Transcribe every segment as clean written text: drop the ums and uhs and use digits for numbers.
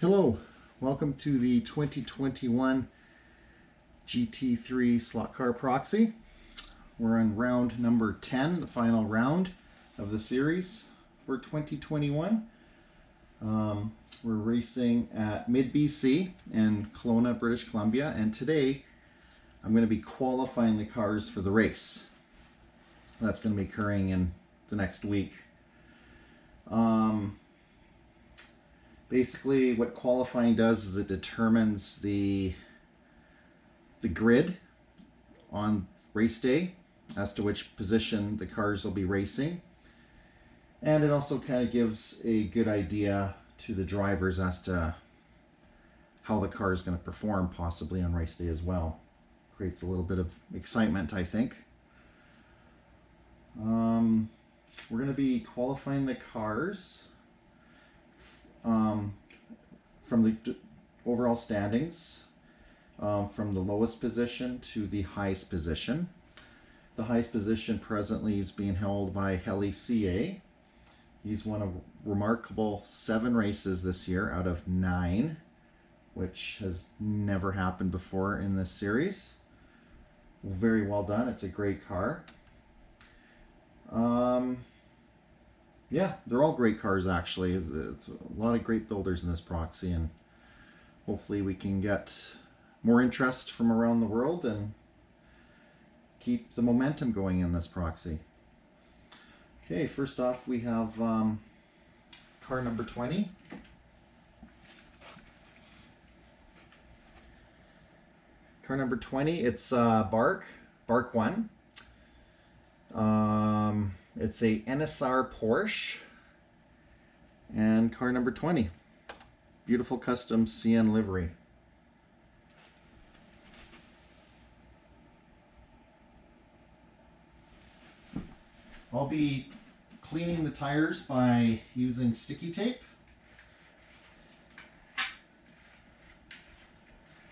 Hello, welcome to the 2021 GT3 Slot Car Proxy. We're on round number 10, the final round of the series for 2021. We're racing at MID-BC in Kelowna, British Columbia, and today I'm going to be qualifying the cars for the race. That's going to be occurring in the next week. Basically, what qualifying does is it determines the grid on race day as to which position the cars will be racing. And it also kind of gives a good idea to the drivers as to how the car is going to perform possibly on race day as well. Creates a little bit of excitement, I think. We're going to be qualifying the cars from the overall standings, from the lowest position to the highest position. The highest position presently is being held by Heli CA. He's won a remarkable 7 races this year out of 9, which has never happened before in this series. Very well done. It's a great car. Yeah, they're all great cars actually. There's a lot of great builders in this proxy, and hopefully we can get more interest from around the world and keep the momentum going in this proxy. Okay, first off we have car number 20. Car number 20, it's Bark 1. It's a NSR Porsche, and car number 20. Beautiful custom CN livery. I'll be cleaning the tires by using sticky tape.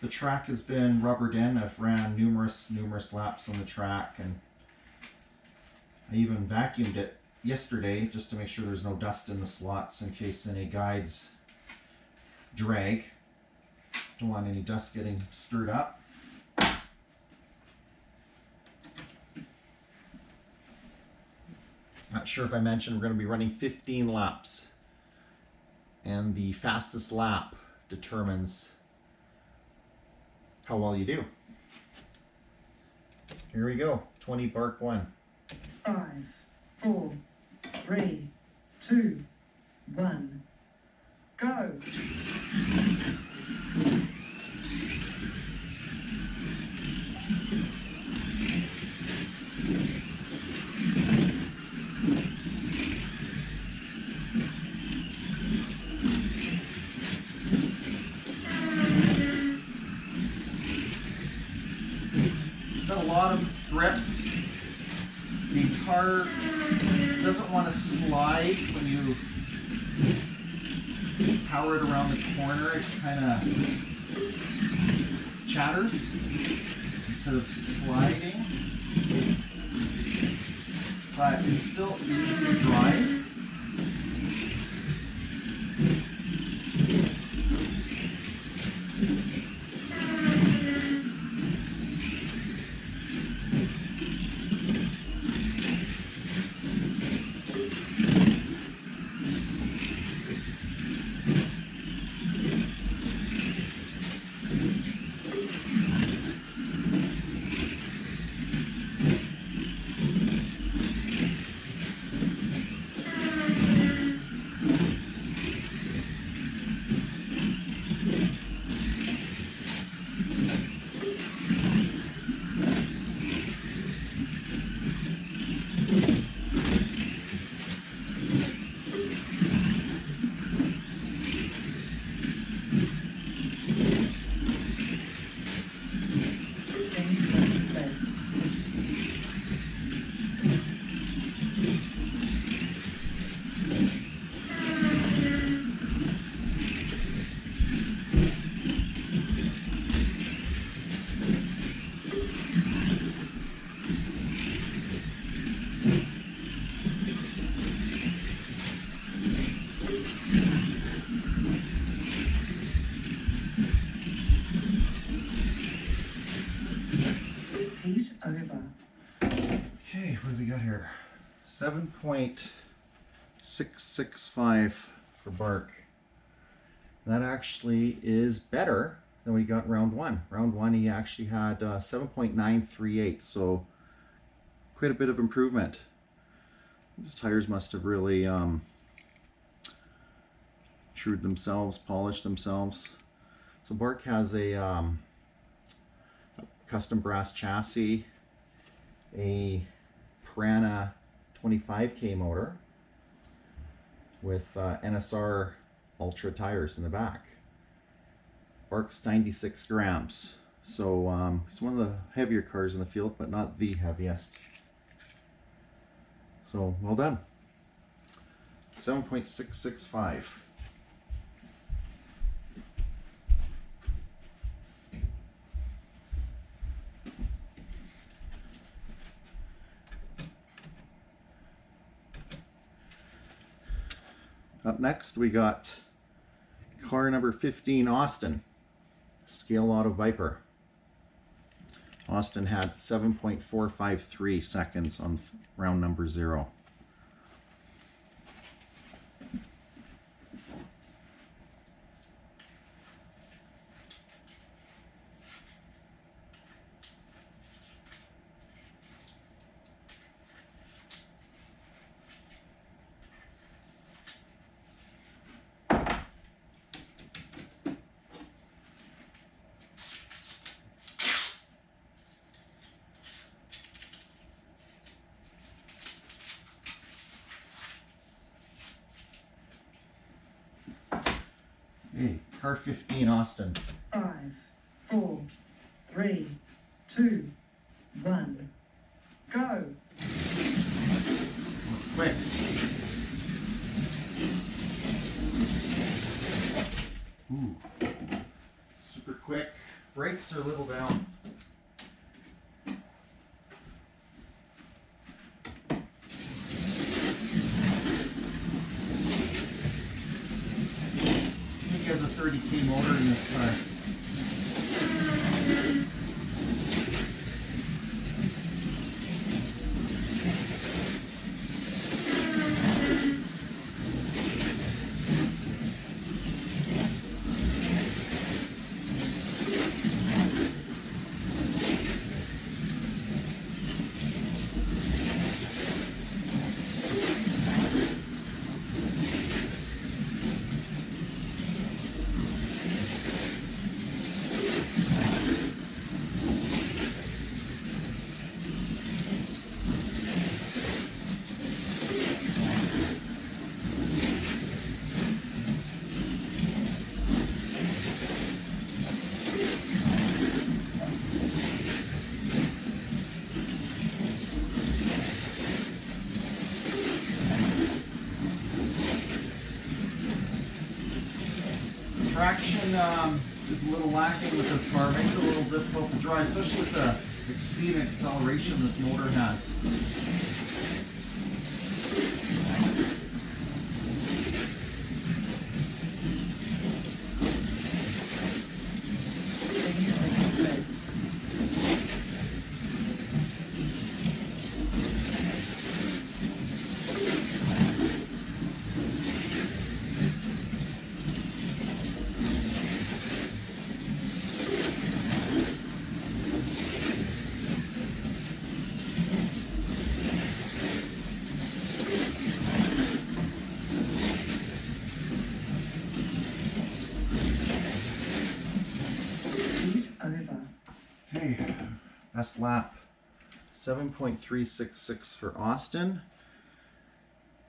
The track has been rubbered in. I've ran numerous laps on the track, and I even vacuumed it yesterday just to make sure there's no dust in the slots in case any guides drag. Don't want any dust getting stirred up. Not sure if I mentioned we're going to be running 15 laps, and the fastest lap determines how well you do. Here we go, 20 Bark 1. 5, 4, 3, 2, 1, go! Got a lot of grip. The car doesn't want to slide when you power it around the corner. It kind of chatters instead of sliding, but it's still easy to drive. 7.665 for Bark. That actually is better than we got round one. Round one, he actually had 7.938, so quite a bit of improvement. The tires must have really trued themselves, polished themselves. So Bark has a custom brass chassis, a Piranha 25K motor with NSR Ultra tires in the back. Bark's 96 grams. So it's one of the heavier cars in the field, but not the heaviest. So well done. 7.665. Up next, we got car number 15, Austin, Scale Auto Viper. Austin had 7.453 seconds on round number 0. Hey, car 15, Austin. 5, 4, 3, 2, 1, go. That's quick. Ooh. Super quick. Brakes are a little down. He has a 30K motor in this car. Traction is a little lacking with this car. Makes it a little difficult to drive, especially with the speed and acceleration this motor has. Okay, best lap, 7.366 for Austin,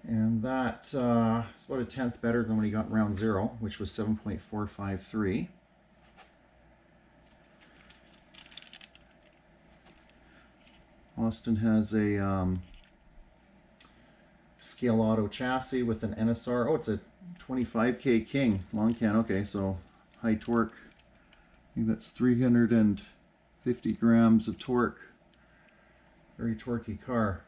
and that is about a tenth better than when he got round 0, which was 7.453. Austin has a Scale Auto chassis with an NSR. Oh, it's a 25K King long can. Okay, so high torque. I think that's 350 grams of torque. Very torquey car.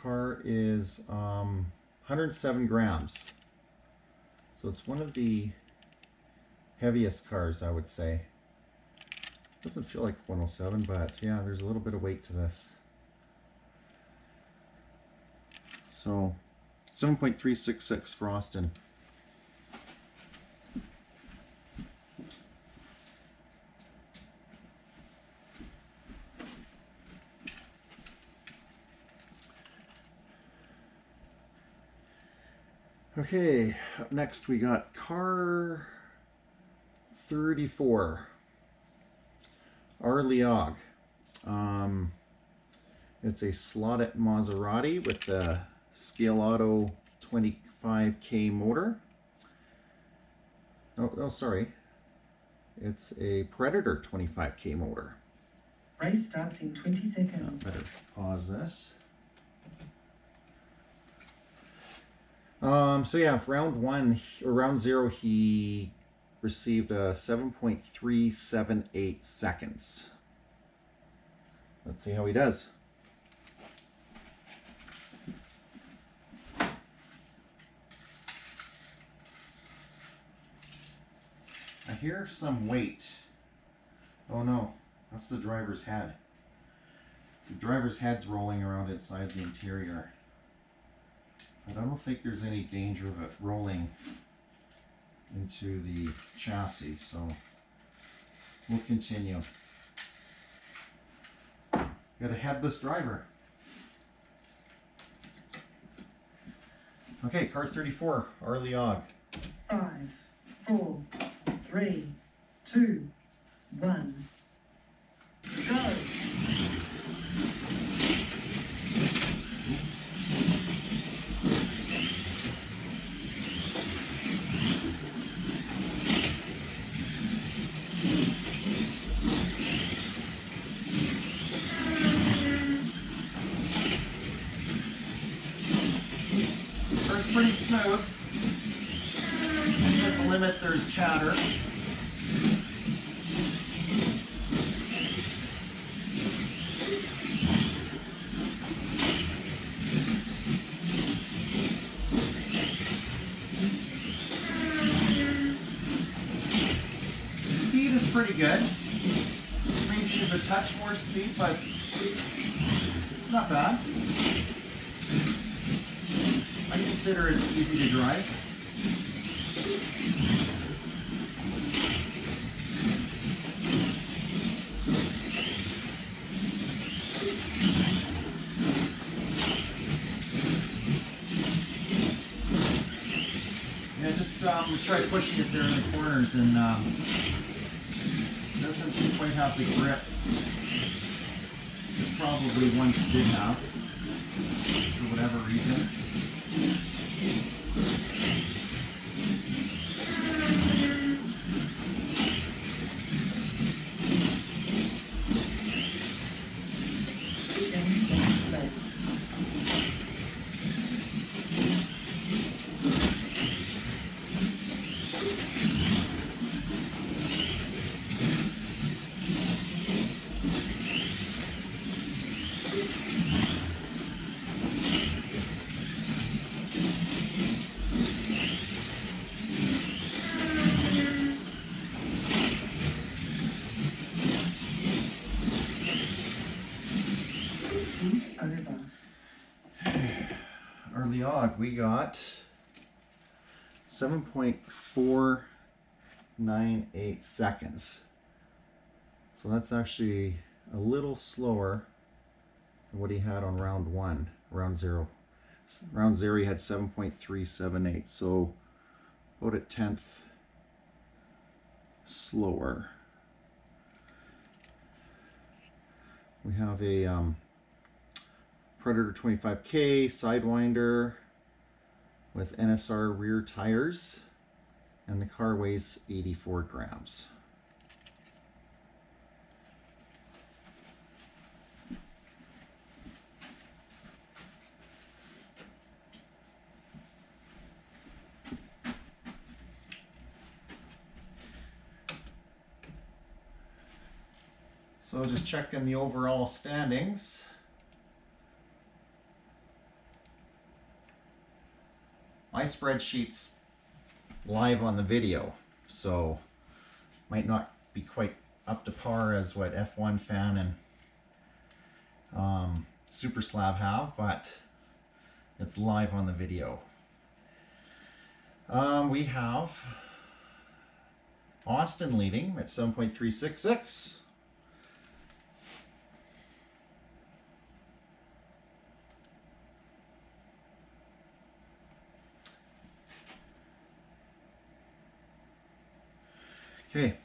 Car is 107 grams. So it's one of the heaviest cars, I would say. Doesn't feel like 107, but yeah, there's a little bit of weight to this. So 7.366 for Austin. Okay, up next we got car 34, Arleog. It's a slotted Maserati with the Scale Auto 25K motor. Oh, sorry. It's a Predator 25K motor. Race starts in 20 seconds. Better pause this. So yeah, round 0, he received a 7.378 seconds. Let's see how he does. I hear some weight. Oh no, that's the driver's head. The driver's head's rolling around inside the interior. But I don't think there's any danger of it rolling into the chassis, so we'll continue. Got a headless driver. Okay, car 34, Arleog. 5, 4, 3, 2, 1. Go! Car's pretty smooth. At the limit, there's chatter. Speed is pretty good. Maybe needs a touch more speed, but it's not bad. I consider it easy to drive. Yeah, just we tried pushing it there in the corners and doesn't quite have the grip it probably once did have for whatever reason. Arleog, we got 7.498 seconds. So that's actually a little slower than what he had on round 0. Round 0 he had 7.378, so about a tenth slower. We have a Predator 25K Sidewinder with NSR rear tires, and the car weighs 84 grams. So just checking the overall standings. My spreadsheet's live on the video, so might not be quite up to par as what F1 Fan and Super Slab have, but It's live on the video. We have Austin leading at 7.366. Okay,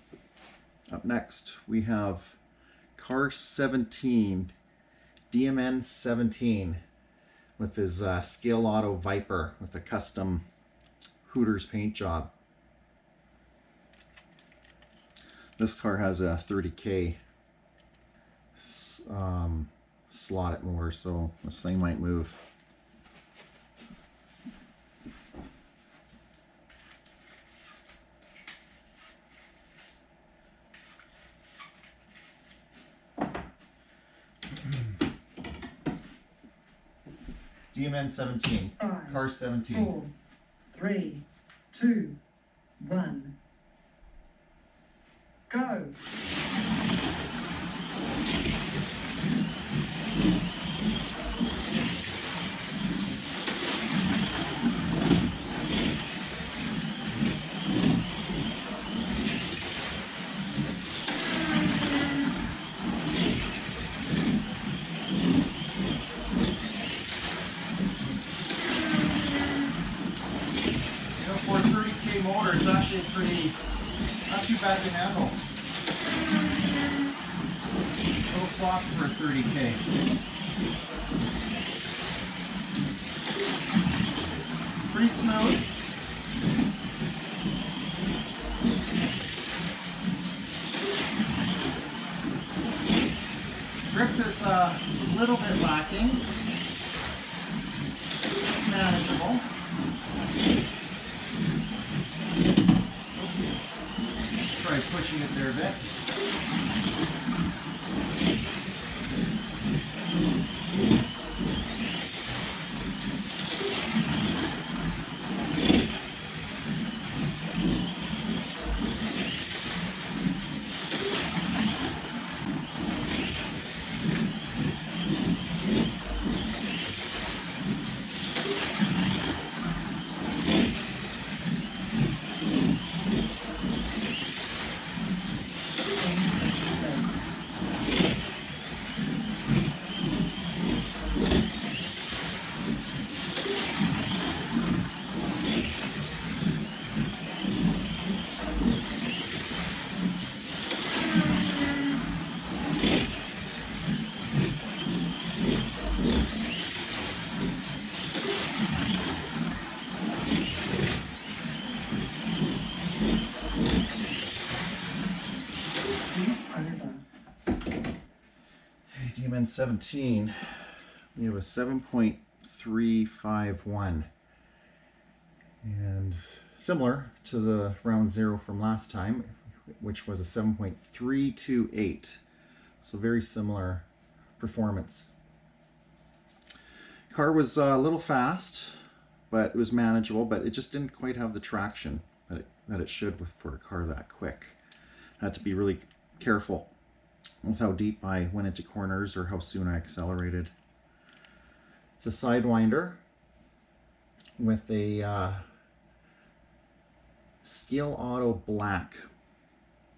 up next we have car 17, DMN 17, with his Scale Auto Viper with a custom Hooters paint job. This car has a 30K slotted motor, so this thing might move. DMN 17, Five, car 17. 4, 3, 2, 1. Go! For a 30K motor, it's actually pretty, not too bad to handle. A little soft for a 30K. Pretty smooth. Grip is a little bit lacking. It's manageable. Try pushing it there a bit. DMN 17, we have a 7.351, and similar to the round 0 from last time, which was a 7.328, so very similar performance. Car was a little fast, but it was manageable, but it just didn't quite have the traction that it should for a car that quick. Had to be really careful with how deep I went into corners or how soon I accelerated. It's a Sidewinder with a Scale Auto black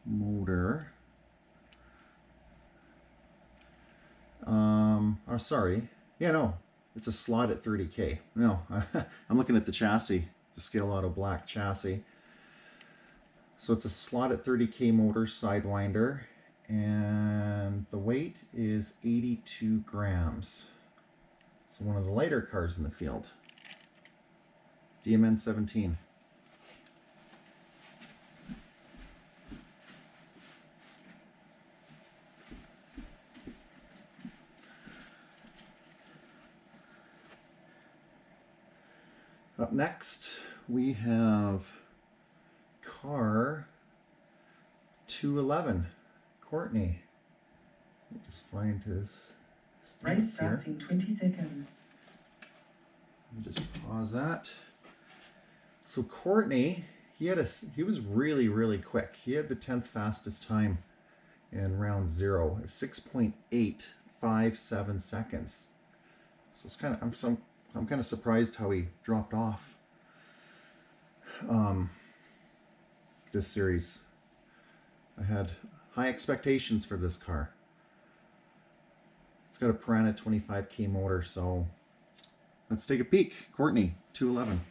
motor. Oh, sorry. Yeah, no, it's a slot at 30K. No, I'm looking at the chassis, the Scale Auto black chassis. So it's a slot at 30K motor Sidewinder, and the weight is 82 grams. So one of the lighter cars in the field. DMN 17. Up next, we have car 211, Courtney. Let me just find his Race stats starts here. in 20 seconds. Let me just pause that. So Courtney, he was really quick. He had the 10th fastest time in round 0, 6.857 seconds. So it's kind of, I'm kind of surprised how he dropped off this series. I had high expectations for this car. It's got a Piranha 25K motor, so let's take a peek. Courtney, 211.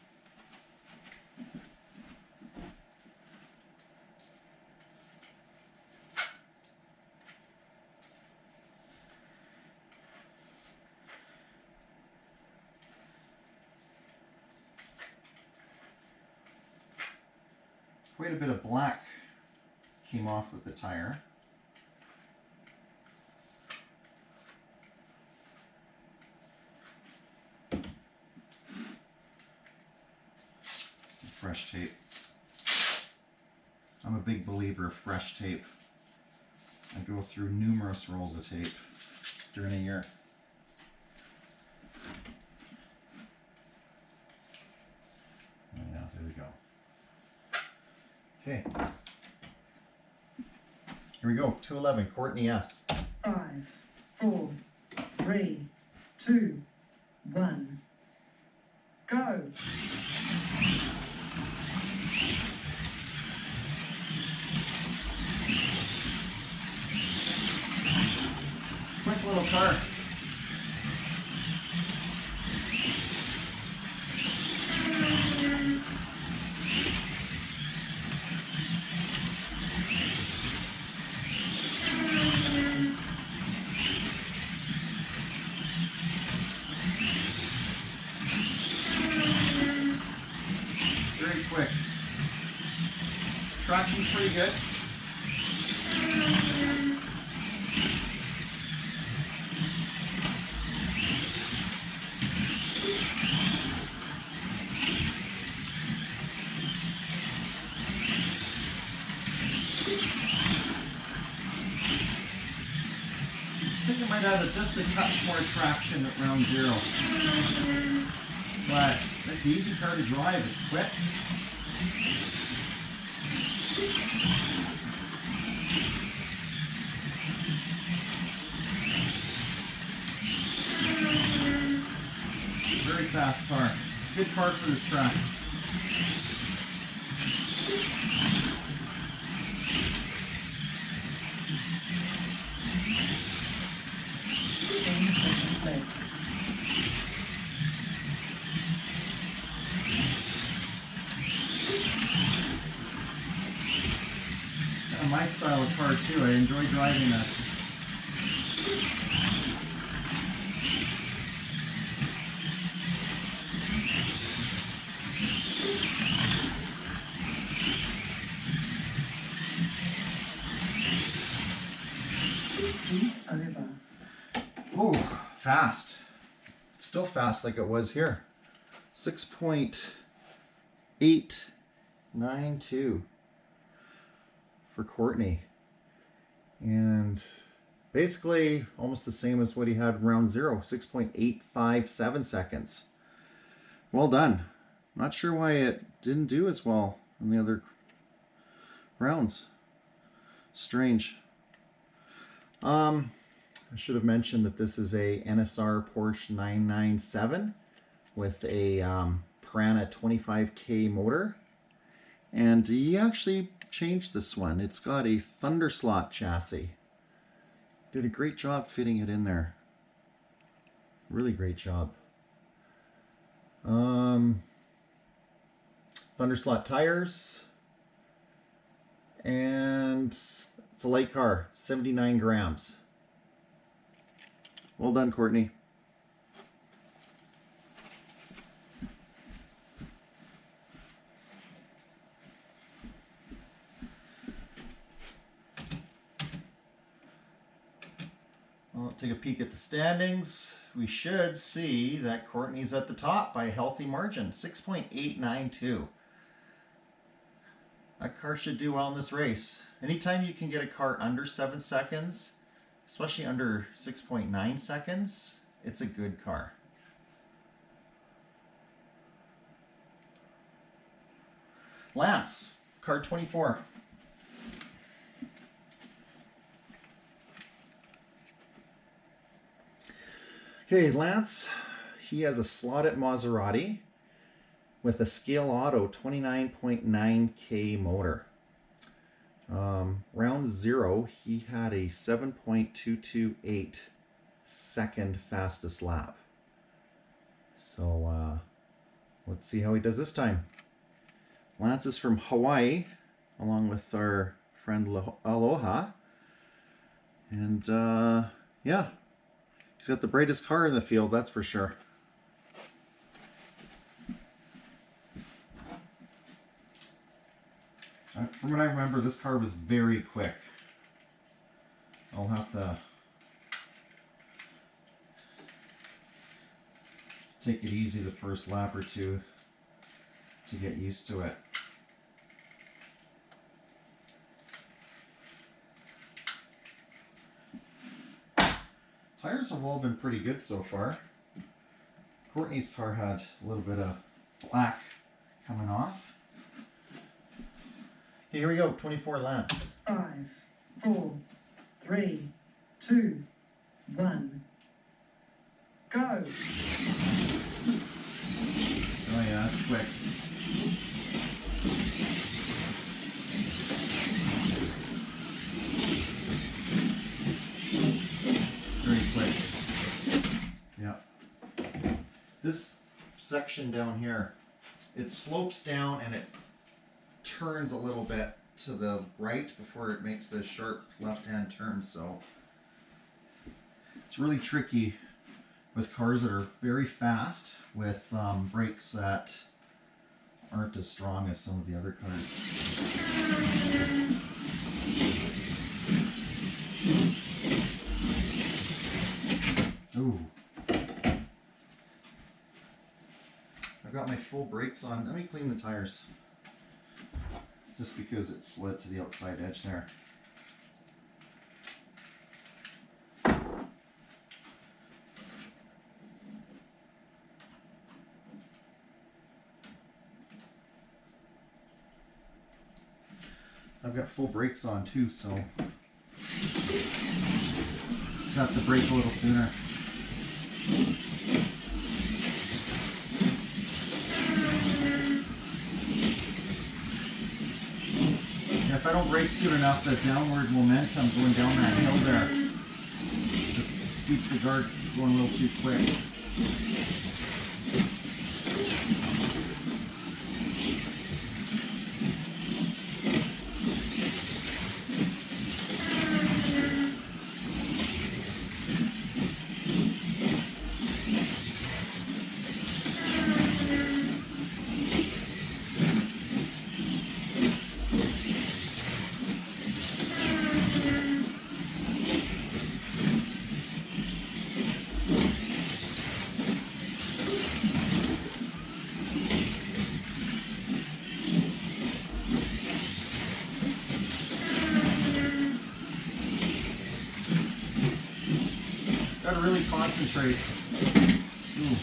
Quite a bit of black came off with the tire. Fresh tape. I'm a big believer of fresh tape. I go through numerous rolls of tape during a year. Yeah, there we go. Okay. Here we go. 211, Courtney S. 5, 4, 3, 2, 1. Go. Quick little car. Very quick. Traction's pretty good. I think it might have just a touch more traction at round 0. But it's an easy car to drive, it's quick. Very fast car. It's a good car for this track. Kind of my style of car too. I enjoy driving this. Over. Oh, fast. It's still fast like it was here. 6.892 for Courtney. And basically almost the same as what he had in round 0, 6.857 seconds. Well done. Not sure why it didn't do as well in the other rounds. Strange. I should have mentioned that this is a NSR Porsche 997 with a Piranha 25K motor. And he actually changed this one. It's got a Thunder Slot chassis. Did a great job fitting it in there. Really great job. Thunder Slot tires. And it's a light car, 79 grams. Well done, Courtney. Well, take a peek at the standings. We should see that Courtney's at the top by a healthy margin, 6.892. That car should do well in this race. Anytime you can get a car under 7 seconds, especially under 6.9 seconds, it's a good car. Lance, car 24. Okay, Lance, he has a slotted Maserati with a scale auto 29.9K motor. Round 0, he had a 7.228 second fastest lap. So let's see how he does this time. Lance is from Hawaii, along with our friend Aloha. And yeah, he's got the brightest car in the field, that's for sure. From what I remember, this car was very quick. I'll have to take it easy the first lap or two to get used to it. Tires have all been pretty good so far. Courtney's car had a little bit of black coming off. Okay, here we go, 24 laps. 5, 4, 3, 2, 1. Go! Oh yeah, that's quick. Very quick. Yeah. This section down here, it slopes down and it turns a little bit to the right before it makes the sharp left-hand turn, so it's really tricky with cars that are very fast with brakes that aren't as strong as some of the other cars. Ooh. I've got my full brakes on. Let me clean the tires. Just because it slid to the outside edge there. I've got full brakes on too, so just have to brake a little sooner. And if I don't brake soon enough, the downward momentum going down that hill there just keeps the guard going a little too quick. Gotta really concentrate. Ooh.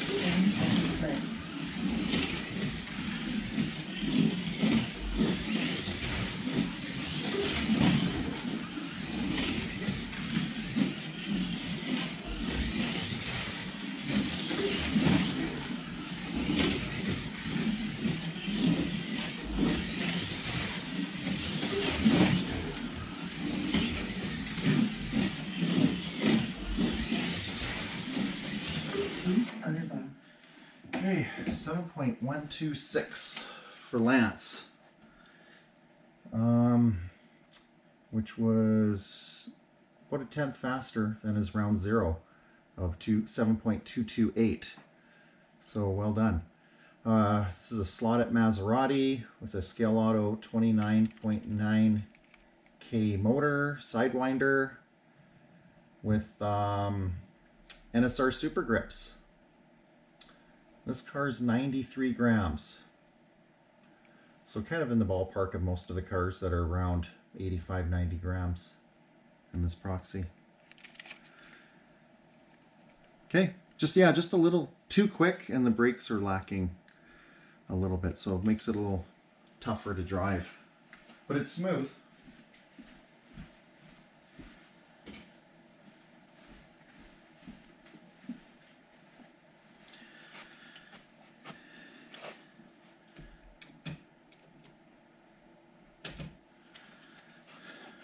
Okay, 7.126 for Lance, which was about a tenth faster than his round 0 of 7.228. So well done. This is a slotted Maserati with a scale auto 29.9K motor, Sidewinder with NSR Super Grips. This car is 93 grams. So kind of in the ballpark of most of the cars that are around 85, 90 grams in this Proxy. Okay, just a little too quick, and the brakes are lacking a little bit, so it makes it a little tougher to drive. But it's smooth.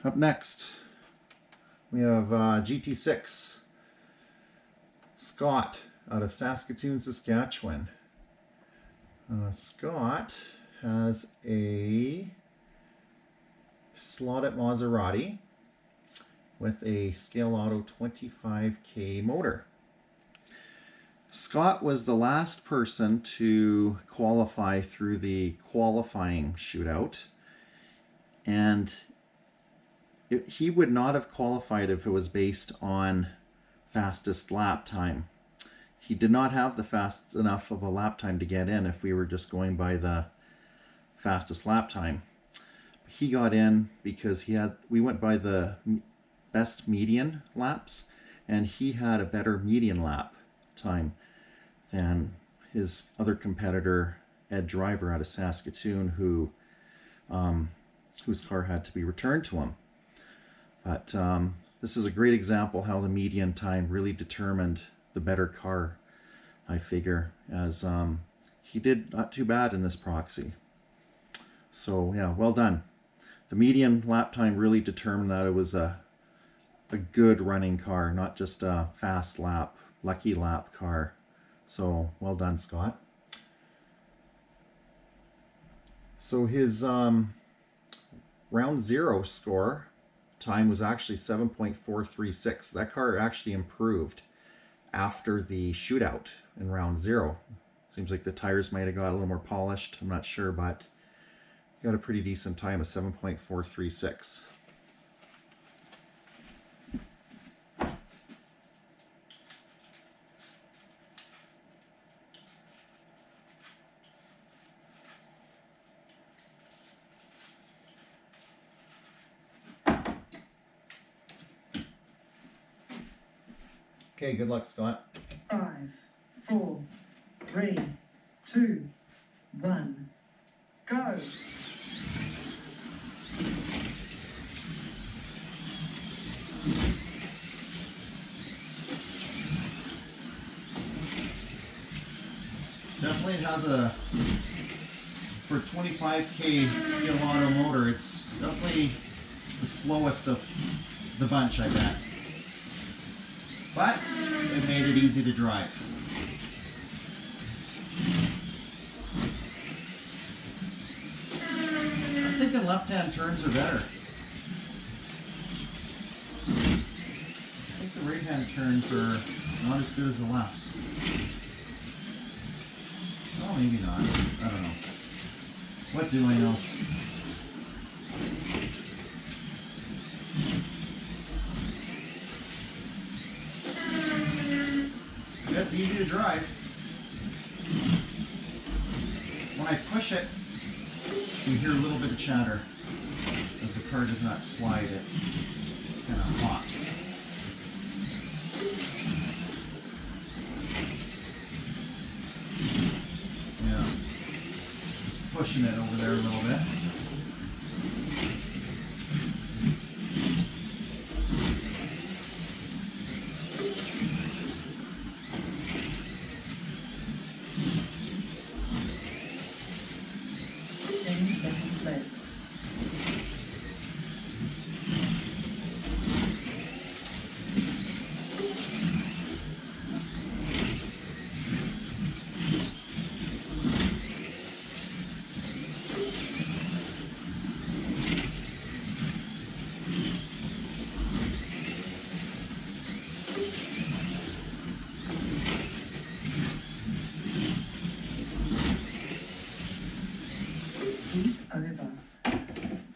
Up next, we have GT6 Scott out of Saskatoon, Saskatchewan. Scott has a slotted Maserati with a Scale Auto 25K motor. Scott was the last person to qualify through the qualifying shootout, and he would not have qualified if it was based on fastest lap time. He did not have the fast enough of a lap time to get in if we were just going by the fastest lap time. He got in because we went by the best median laps, and he had a better median lap time than his other competitor, Ed Driver out of Saskatoon, whose car had to be returned to him. But this is a great example how the median time really determined the better car, I figure, as he did not too bad in this proxy. So yeah, well done. The median lap time really determined that it was a good running car, not just a fast lap, lucky lap car. So well done, Scott. So his round 0 score time was actually 7.436. That car actually improved after the shootout in round 0. Seems like the tires might have got a little more polished. I'm not sure, but got a pretty decent time of 7.436. Okay, good luck, Scott. 5, 4, 3, 2, 1, go. Definitely has for 25K Scale Auto motor, it's definitely the slowest of the bunch, I bet. But it made it easy to drive. I'm thinking left-hand turns are better. I think the right-hand turns are not as good as the lefts. Oh, maybe not. I don't know. What do I know? It's easy to drive. When I push it, you hear a little bit of chatter as the car does not slide, it kind of hops. Yeah, just pushing it over there a little bit.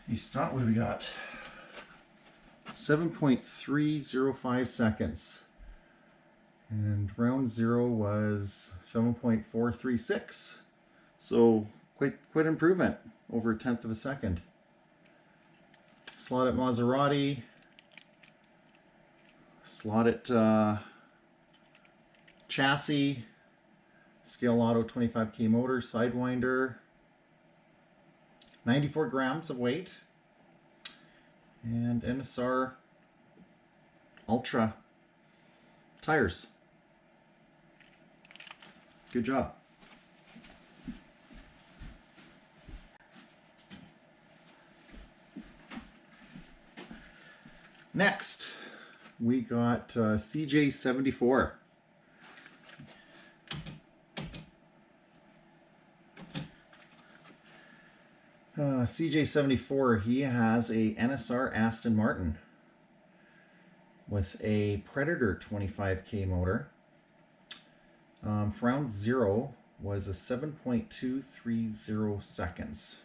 Hey Scott, what do we got? 7.305 seconds. And round 0 was 7.436. So quite improvement, over 1/10 of a second. Slotted Maserati, slotted chassis, Scale Auto 25K motor, Sidewinder, 94 grams of weight, and NSR Ultra tires. Good job. Next, we got CJ74. CJ74, he has a NSR Aston Martin with a Predator 25K motor. For round 0 was a 7.230 seconds.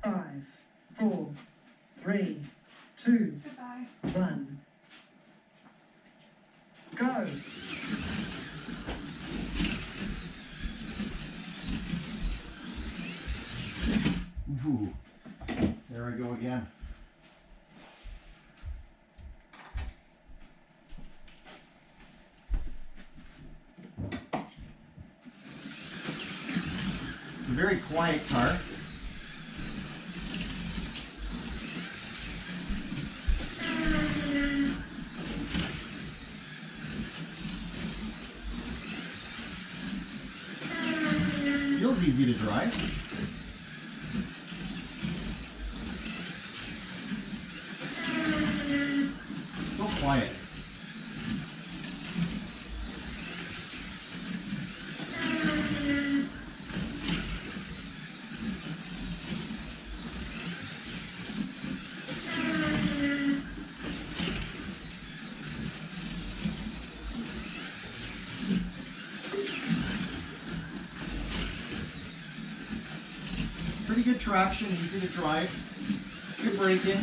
Five, four, three, two, Goodbye. 1. Go. Ooh, there I go again. It's a very quiet car. Feels easy to drive. So quiet. Pretty good traction, easy to drive. Good braking.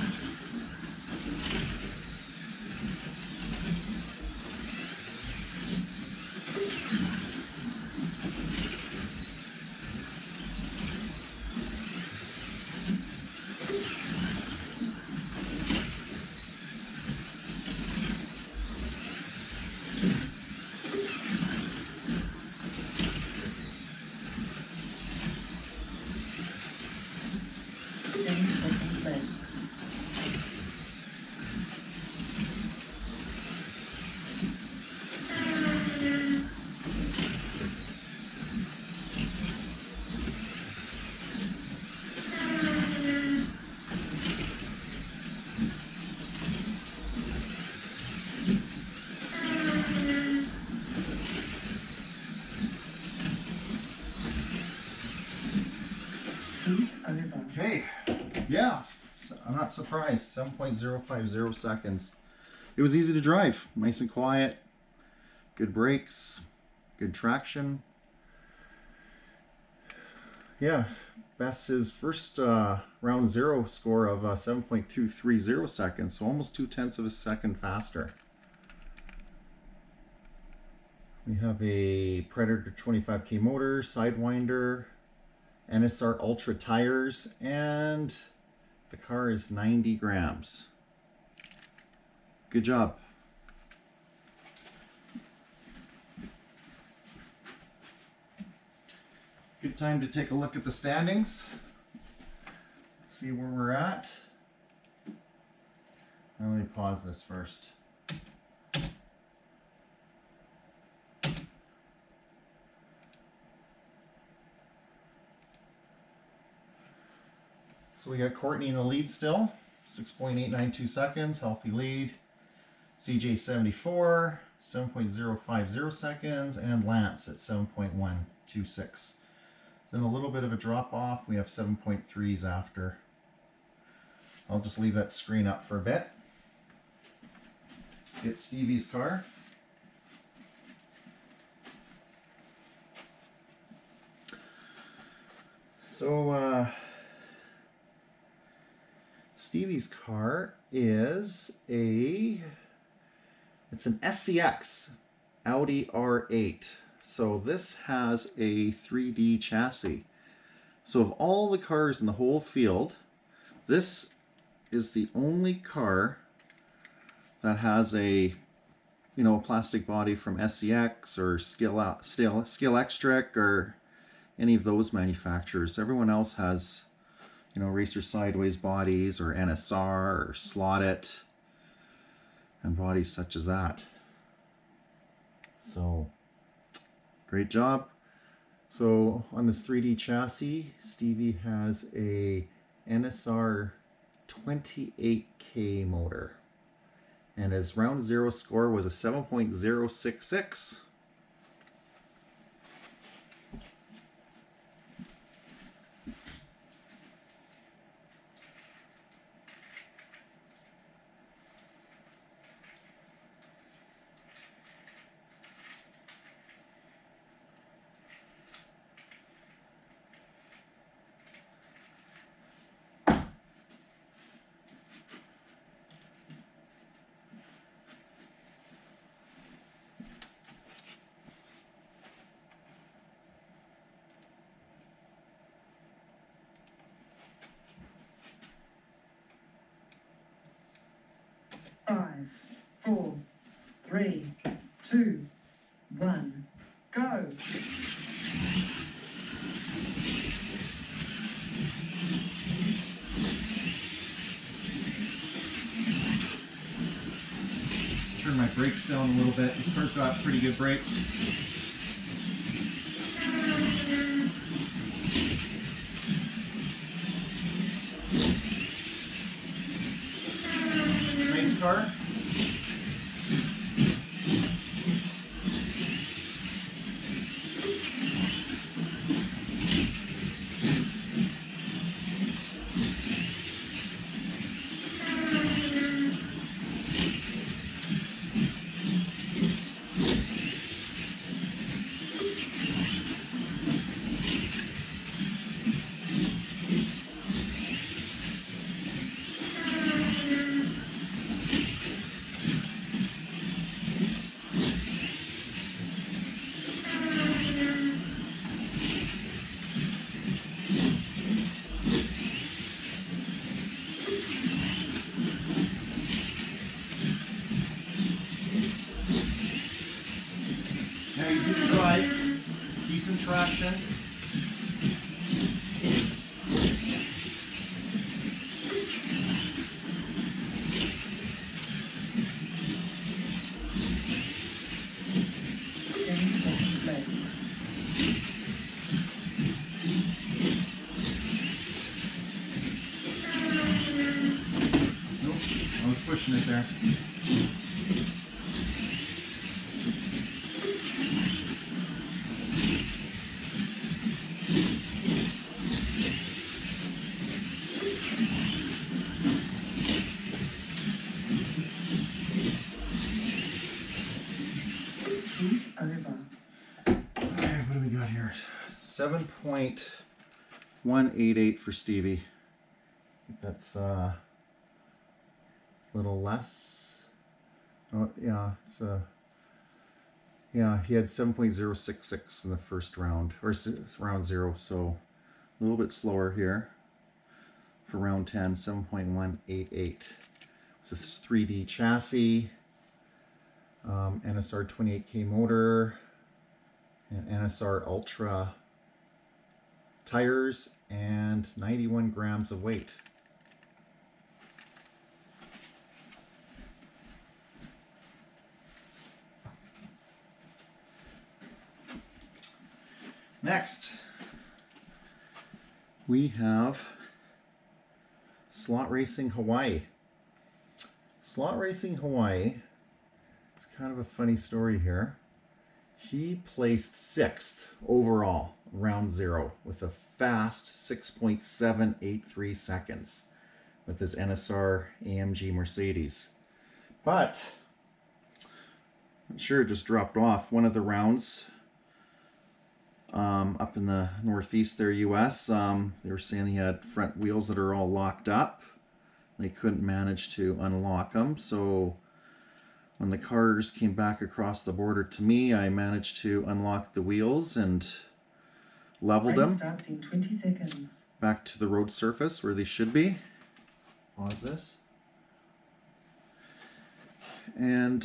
Okay, yeah, so I'm not surprised. 7.050 seconds. It was easy to drive, nice and quiet, good brakes, good traction. Yeah, that's his first round 0 score of 7.230 seconds, so almost 0.2 of a second faster. We have a Predator 25K motor, Sidewinder, NSR Ultra tires, and the car is 90 grams. Good job. Good time to take a look at the standings. See where we're at. Now let me pause this first. So we got Courtney in the lead still, 6.892 seconds, healthy lead. CJ74, 7.050 seconds, and Lance at 7.126. Then a little bit of a drop off. We have 7.3s after. I'll just leave that screen up for a bit. Get Stevie's car. So, Stevie's car is it's an SCX. Audi R8. So this has a 3D chassis. So of all the cars in the whole field, this is the only car that has a plastic body from SCX or Skillectric or any of those manufacturers. Everyone else has, racer sideways bodies or NSR or Slot It and bodies such as that. So, great job. So on this 3D chassis, Stevie has a NSR 28K motor. And his round zero score was a 7.066. Five, four, three, two, one, go. Turn my brakes down a little bit. This car's got pretty good brakes. Nice car. Yeah, easy to drive, decent traction. Nope, I was pushing it there. Alright, what do we got here? 7.188 for Stevie. I think that's a little less. Oh, yeah, yeah, he had 7.066 in the first round, or round 0, so a little bit slower here. For round 10, 7.188. So this 3D chassis, NSR 28K motor, and NSR Ultra tires, and 91 grams of weight. Next, we have Slot Racing Hawaii. Slot Racing Hawaii, it's kind of a funny story here. He placed 6th overall, round 0, with a fast 6.783 seconds with his NSR AMG Mercedes. But, I'm sure it just dropped off. One of the rounds up in the northeast there, US, they were saying he had front wheels that are all locked up. They couldn't manage to unlock them, so when the cars came back across the border to me, I managed to unlock the wheels and leveled Race them starts in 20 seconds. back to the road surface where they should be. Pause this. And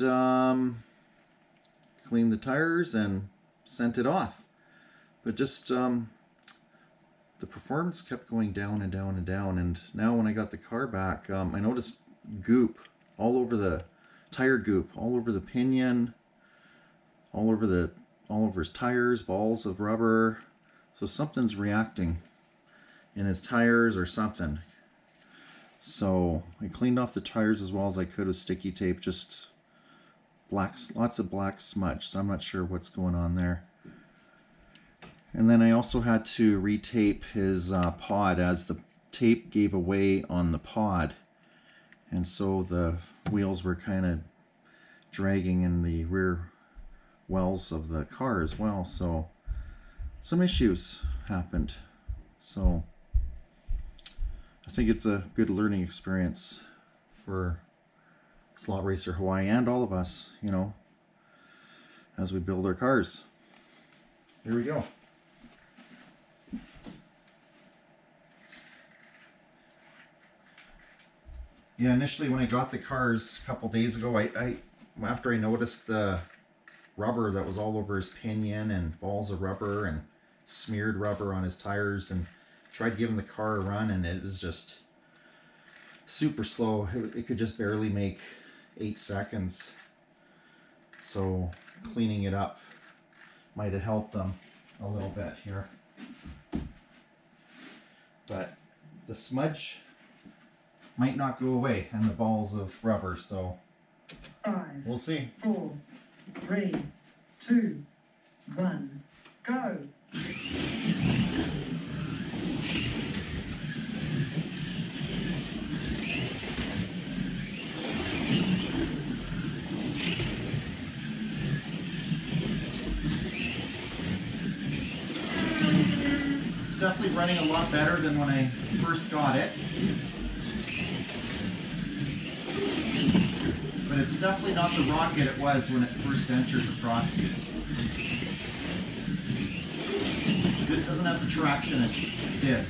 cleaned the tires and sent it off. But just the performance kept going down and down and down. And now when I got the car back, I noticed goop all over the tire, goop all over the pinion, all over his tires, balls of rubber. So something's reacting in his tires or something. So I cleaned off the tires as well as I could with sticky tape, just lots of black smudge. So I'm not sure what's going on there. And then I also had to retape his pod as the tape gave away on the pod. And so the wheels were kind of dragging in the rear wells of the car as well. So some issues happened. So I think it's a good learning experience for Slot Racer Hawaii and all of us, you know, as we build our cars. Here we go. Yeah, initially when I got the cars a couple days ago, after I noticed the rubber that was all over his pinion and balls of rubber and smeared rubber on his tires, and tried giving the car a run, and it was just super slow. It could just barely make 8 seconds. So cleaning it up might have helped them a little bit here. But the smudge might not go away and the balls of rubber, so 5, we'll see. 4, 3, 2, 1, go. It's definitely running a lot better than when I first got it. But it's definitely not the rocket it was when it first entered the Proxy. It doesn't have the traction it did.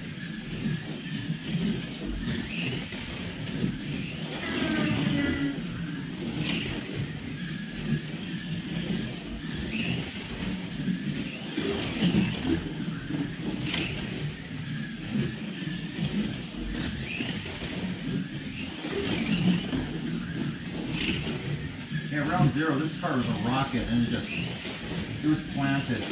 Yeah, round 0, this car was a rocket and it was planted.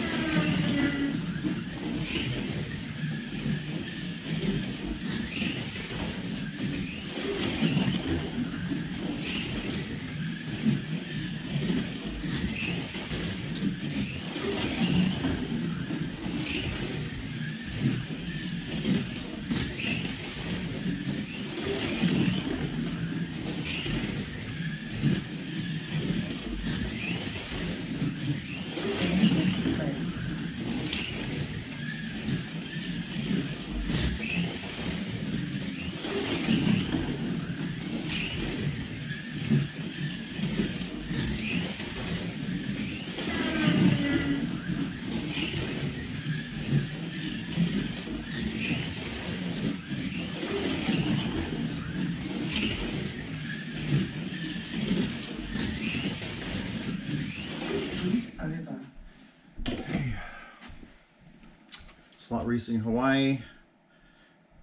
Slot Racing Hawaii,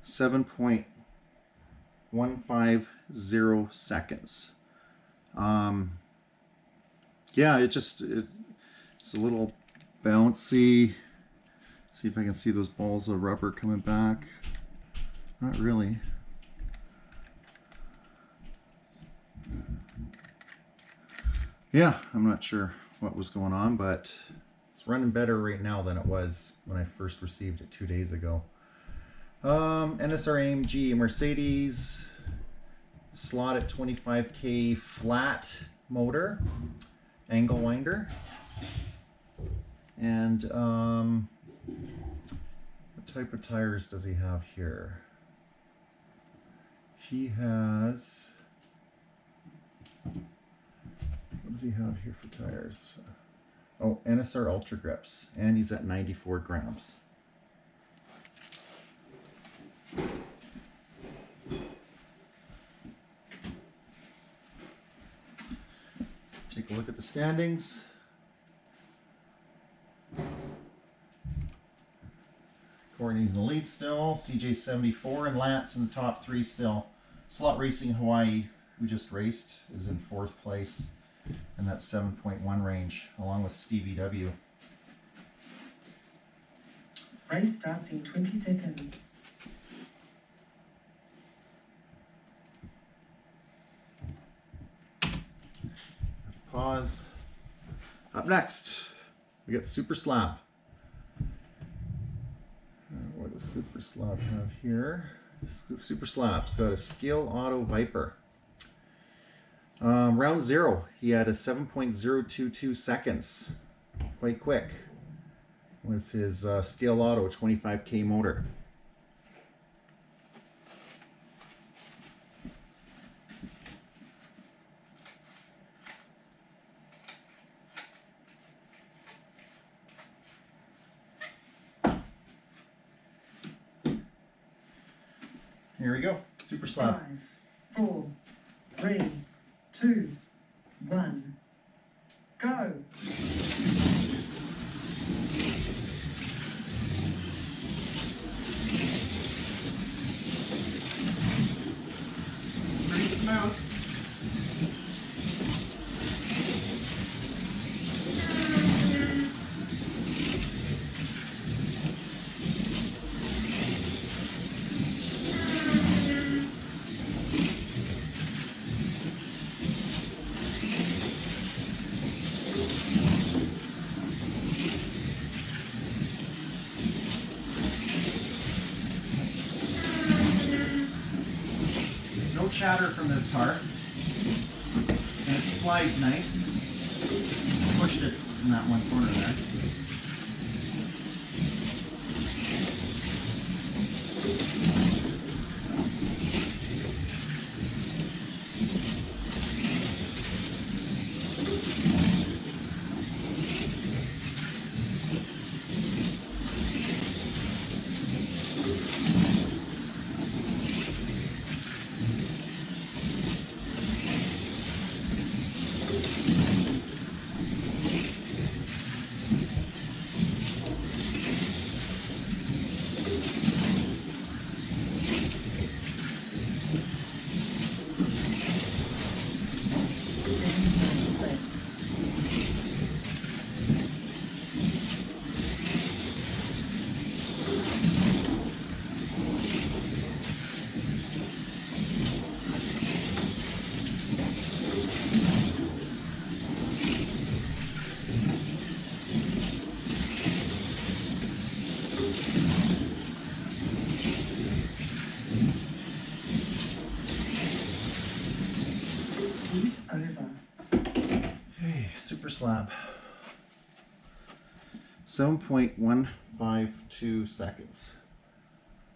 7.150 seconds. Yeah, it's a little bouncy. See if I can see those balls of rubber coming back. Not really. Yeah, I'm not sure what was going on, but it's running better right now than it was when I first received it 2 days ago. NSR AMG Mercedes slot at 25K flat motor, angle winder, and what type of tires does he have here? He has does he have here for tires? Oh, NSR Ultra Grips, and he's at 94 grams. Take a look at the standings. Courtney's in the lead still, CJ 74, and Lance in the top 3 still. Slot Racing Hawaii, who just raced, is in 4th place, and that's 7.1 range, along with Stevie W. Race starts in 20 seconds. Pause. Up next, we got Super Slab. What does Super Slab have here? Super Slab's got a Skill Auto Viper. Round 0, he had a 7.022 seconds. Quite quick with his Skill Auto 25K motor. Here we go. Super Slab. 5, 4, 3, 2, 1, go. Pretty smooth. No chatter from this car, and it slides nice. Pushed it in that one corner there. Hey, Super Slab. 7.152 seconds.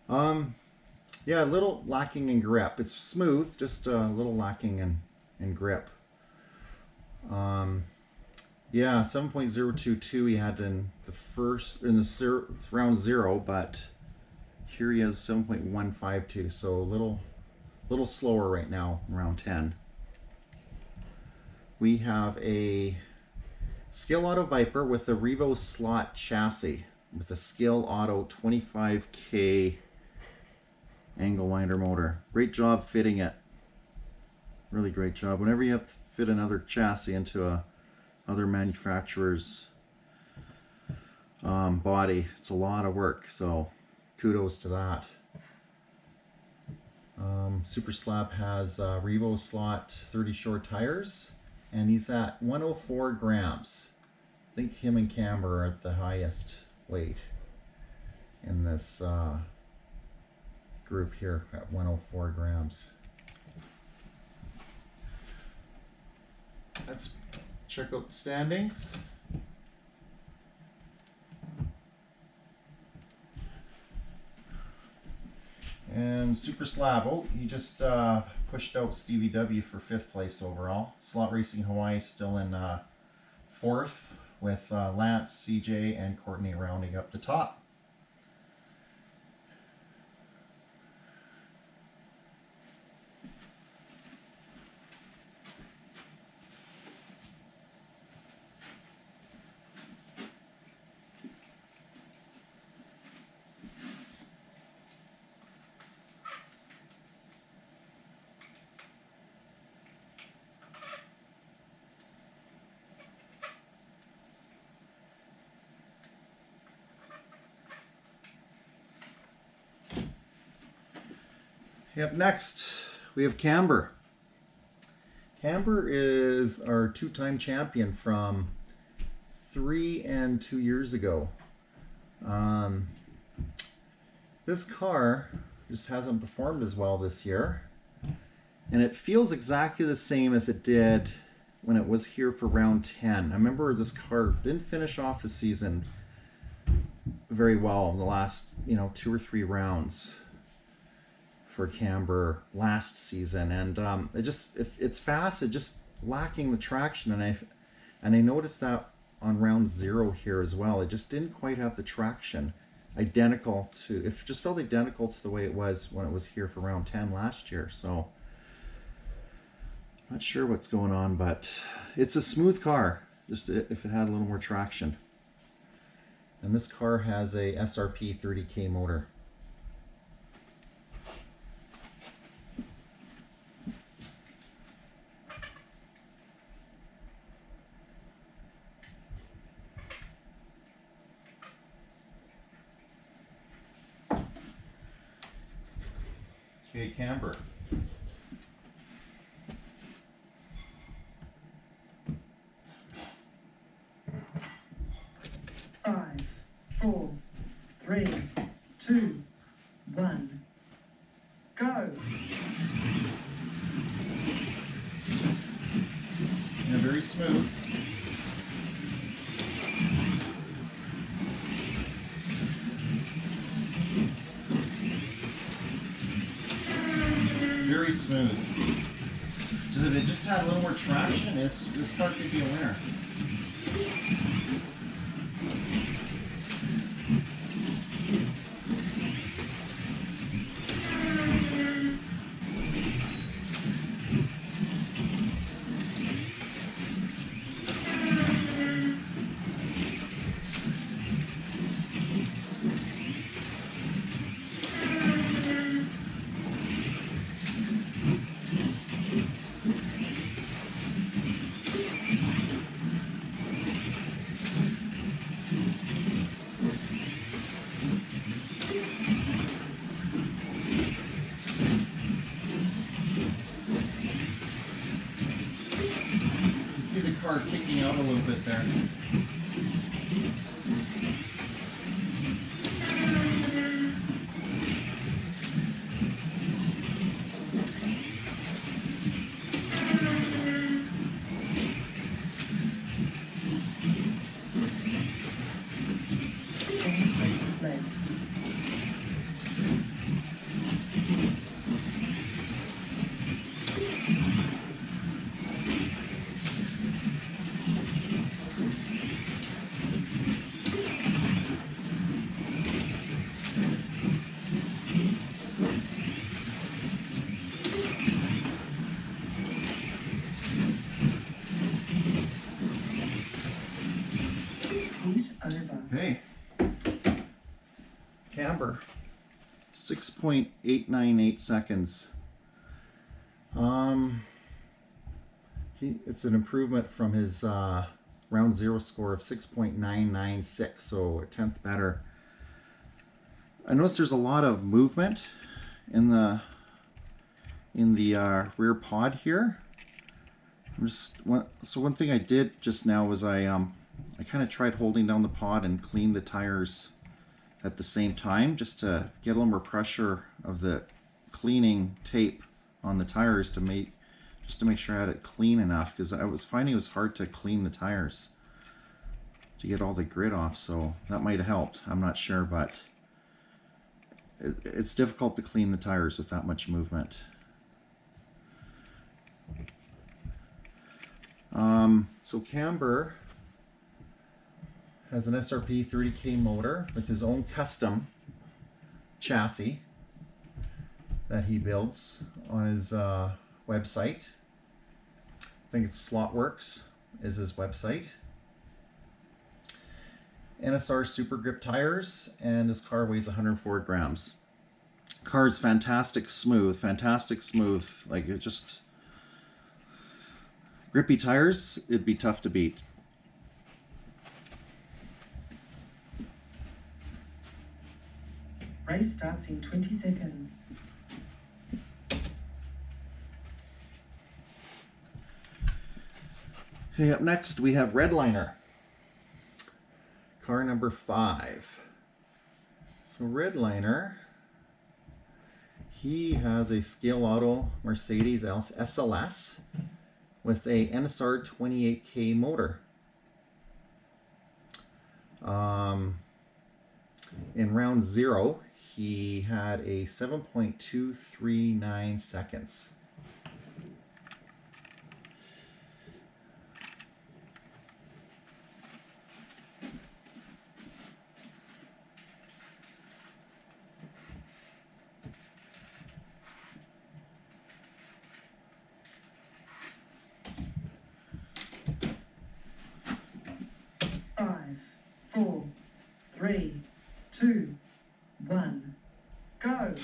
Yeah, a little lacking in grip. It's smooth, just a little lacking in grip. Yeah, 7.022 he had in the round 0, but here he has 7.152, so a little slower right now in round 10. We have a Skill Auto Viper with a Revo slot chassis with a Skill Auto 25K angle winder motor. Great job fitting it. Really great job. Whenever you have to fit another chassis into other manufacturer's body, it's a lot of work, so kudos to that. Super Slab has Revo slot 30 short tires, and he's at 104 grams. I think him and Camber are at the highest weight in this group here at 104 grams. Let's check out the standings. And And Super Slab, oh, he just pushed out Stevie W for 5th place overall. Slot Racing Hawaii still in 4th with Lance, CJ, and Courtney rounding up the top. Up next, we have Camber. Camber is our 2-time champion from 3 and 2 years ago. This car just hasn't performed as well this year, and it feels exactly the same as it did when it was here for round 10. I remember this car didn't finish off the season very well in the last 2 or 3 rounds for Camber last season, and it's fast, it just lacking the traction, and I noticed that on round 0 here as well. It just didn't quite have the traction. It just felt identical to the way it was when it was here for round 10 last year. So not sure what's going on, but it's a smooth car, just if it had a little more traction. And this car has a SRP 30K motor. Okay, Camber. Five, 4, 3, 2, 1, go. Yeah, very smooth. Very smooth. So if it just had a little more traction, this car could be a winner. See the car kicking out a little bit there. Okay. Camber, 6.898 seconds. It's an improvement from his round 0 score of 6.996, so a 10th better. I noticed there's a lot of movement in the rear pod here. So one thing I did just now was I kind of tried holding down the pod and clean the tires at the same time, just to get a little more pressure of the cleaning tape on the tires to make sure I had it clean enough, because I was finding it was hard to clean the tires to get all the grit off. So that might have helped, I'm not sure, but it's difficult to clean the tires with that much movement. So Camber has an SRP 30K motor with his own custom chassis that he builds on his website. I think it's Slotworks is his website. NSR Super Grip tires, and his car weighs 104 grams. Car is fantastic smooth. Like, it just, grippy tires, it'd be tough to beat. Race starts in 20 seconds. Okay, up next we have Redliner. Car number 5. So Redliner, he has a Scale Auto Mercedes SLS with a NSR 28K motor. In round 0, he had a 7.239 seconds. Five, 4, 3, 2, 1, go!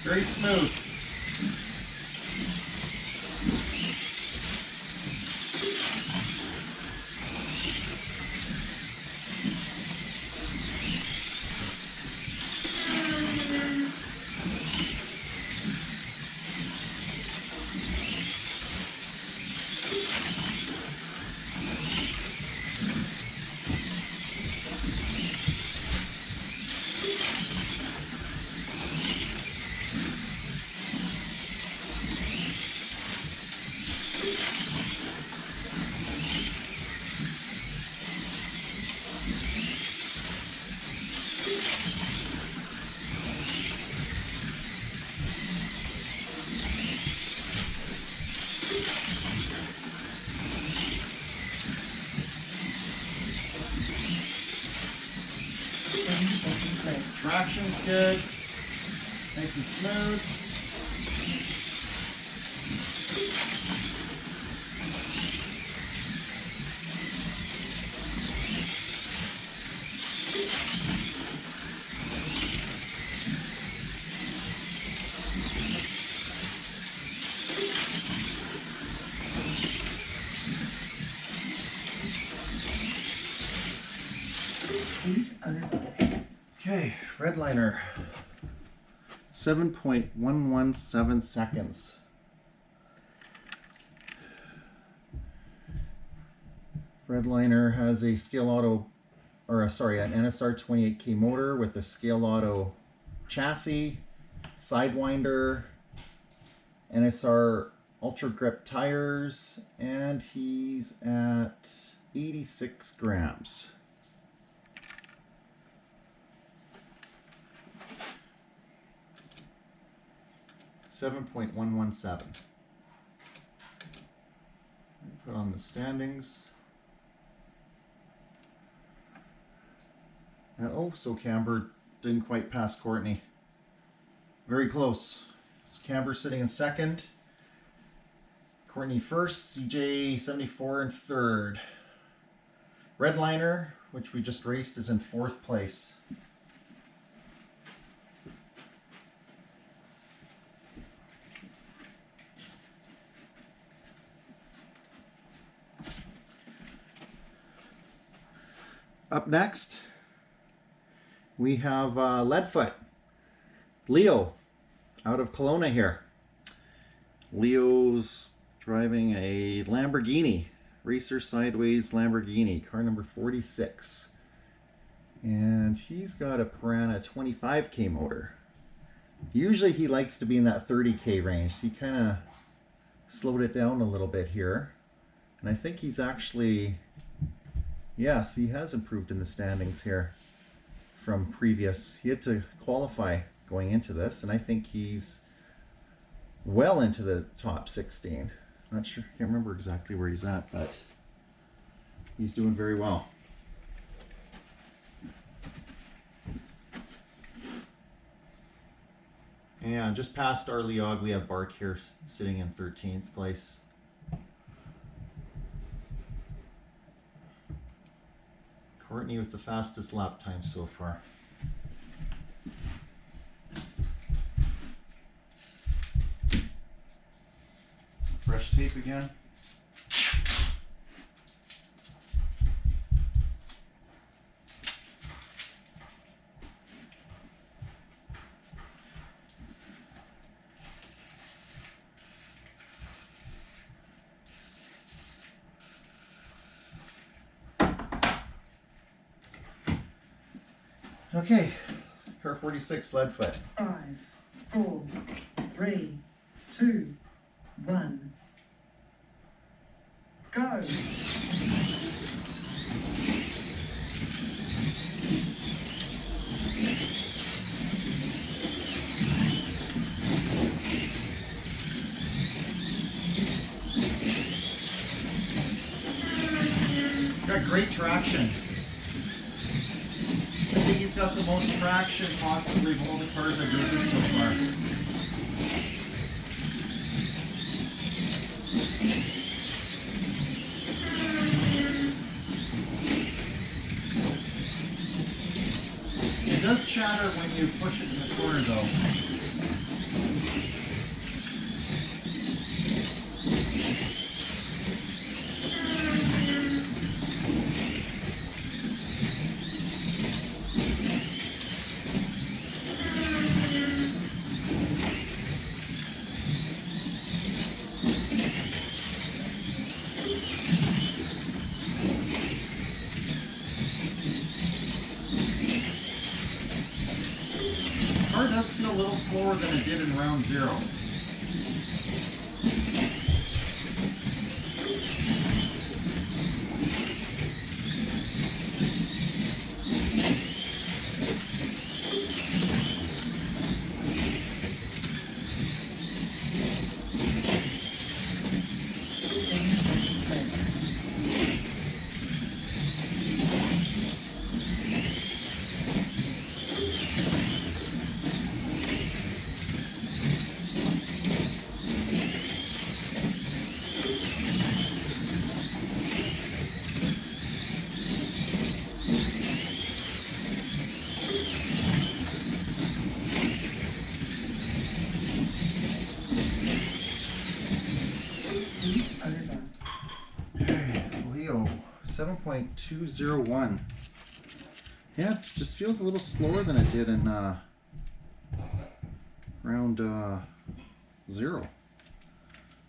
Very smooth. Traction's good, nice and smooth. Okay, Redliner, 7.117 seconds. Redliner has a Scale Auto, an NSR 28K motor with a Scale Auto chassis, Sidewinder, NSR Ultra Grip tires, and he's at 86 grams. .117. Put on the standings. Oh, so Camber didn't quite pass Courtney. Very close. So Camber sitting in second. Courtney first. CJ 74 in third. Redliner, which we just raced, is in fourth place. Up next, we have Leadfoot. Leo, out of Kelowna here. Leo's driving a Lamborghini, Racer Sideways Lamborghini, car number 46. And he's got a Piranha 25K motor. Usually he likes to be in that 30K range. He kind of slowed it down a little bit here. And I think he's actually, yes, he has improved in the standings here from previous. He had to qualify going into this, and I think he's well into the top 16. Not sure, can't remember exactly where he's at, but he's doing very well. And just past our Leog, we have Bark here sitting in 13th place. Courtney with the fastest lap time so far. Some fresh tape again. Okay, car 46, Leadfoot. 5, 4, 3, 2, 1. Go. Got great traction. I think he's got the most traction possibly of all the cars I've driven so far. It does chatter when you push it in the corner though. Car does feel a little slower than it did in round 0. Leo, 7.201. Yeah, it just feels a little slower than it did in round 0.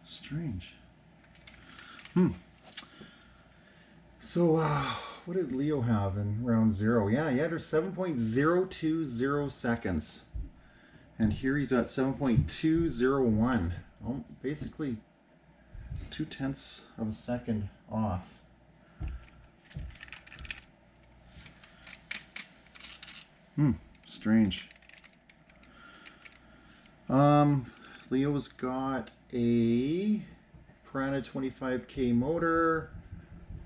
Strange. So, what did Leo have in round 0? Yeah, he had her 7.020 seconds. And here he's at 7.201. Oh, basically 0.2 of a second off. Strange. Leo's got a Piranha 25K motor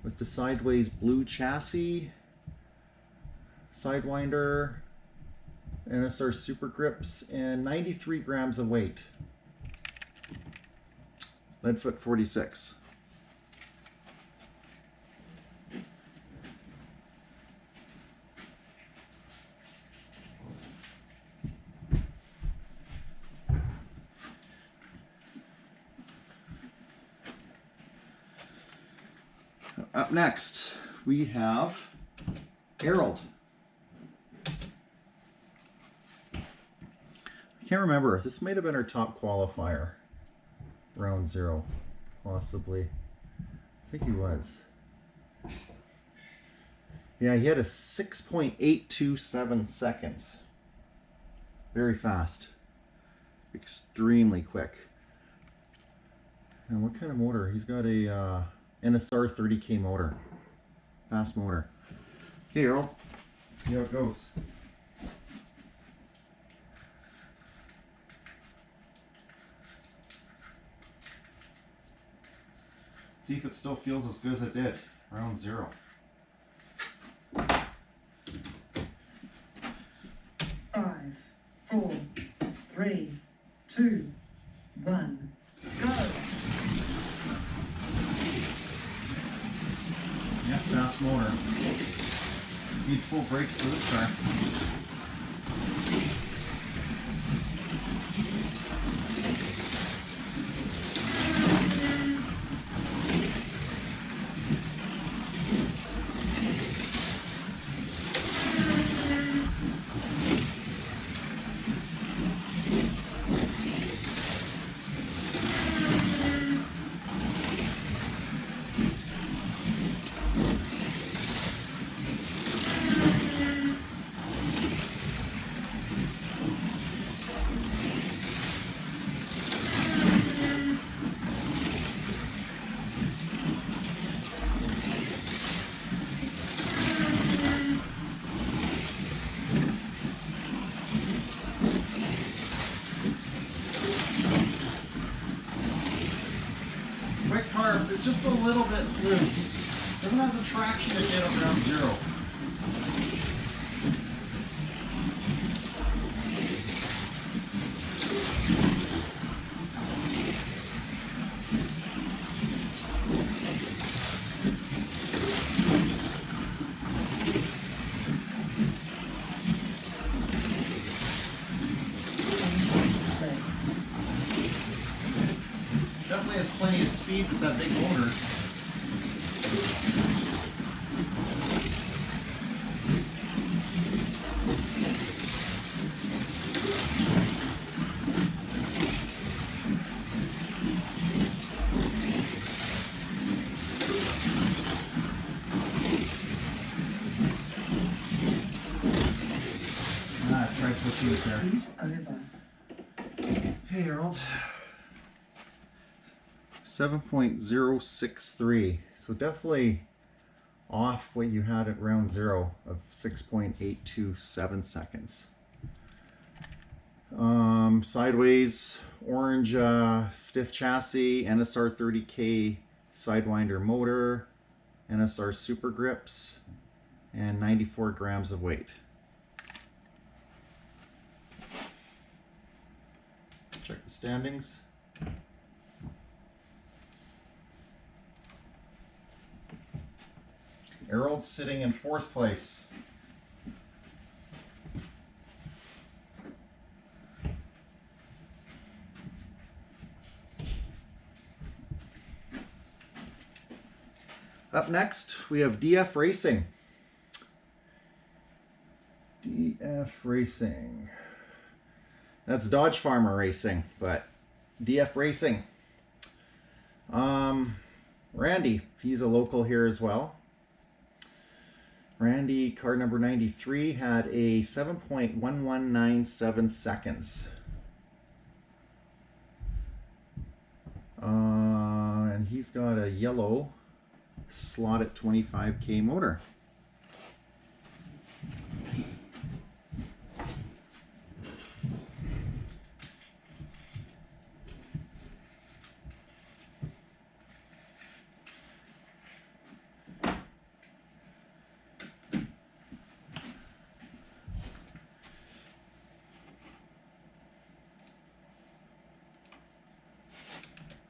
with the sideways blue chassis, Sidewinder, NSR super grips, and 93 grams of weight. Leadfoot 46. Up next, we have Harold. Can't remember. This might have been our top qualifier. Round 0, possibly. I think he was. Yeah, he had a 6.827 seconds. Very fast. Extremely quick. And what kind of motor? He's got a NSR 30K motor. Fast motor. Okay, Earl. Let's see how it goes. See if it still feels as good as it did. Round 0. 5, 4, 3, 2, 1, go! Yeah, fast motor. Need full brakes for this car. It's just a little bit loose. Doesn't have the traction it did at round 0. Definitely has plenty of speed with that big motor. Try pushing it there. Hey, Harold. 7.063, so definitely off what you had at round 0 of 6.827 seconds. Sideways, orange stiff chassis, NSR 30K Sidewinder motor, NSR super grips, and 94 grams of weight. Check the standings. Harold's sitting in 4th place. Up next, we have DF Racing. DF Racing. That's Dodge Farmer Racing, but DF Racing. Randy, he's a local here as well. Randy, car number 93, had a 7.1197 seconds. And he's got a yellow slotted 25K motor.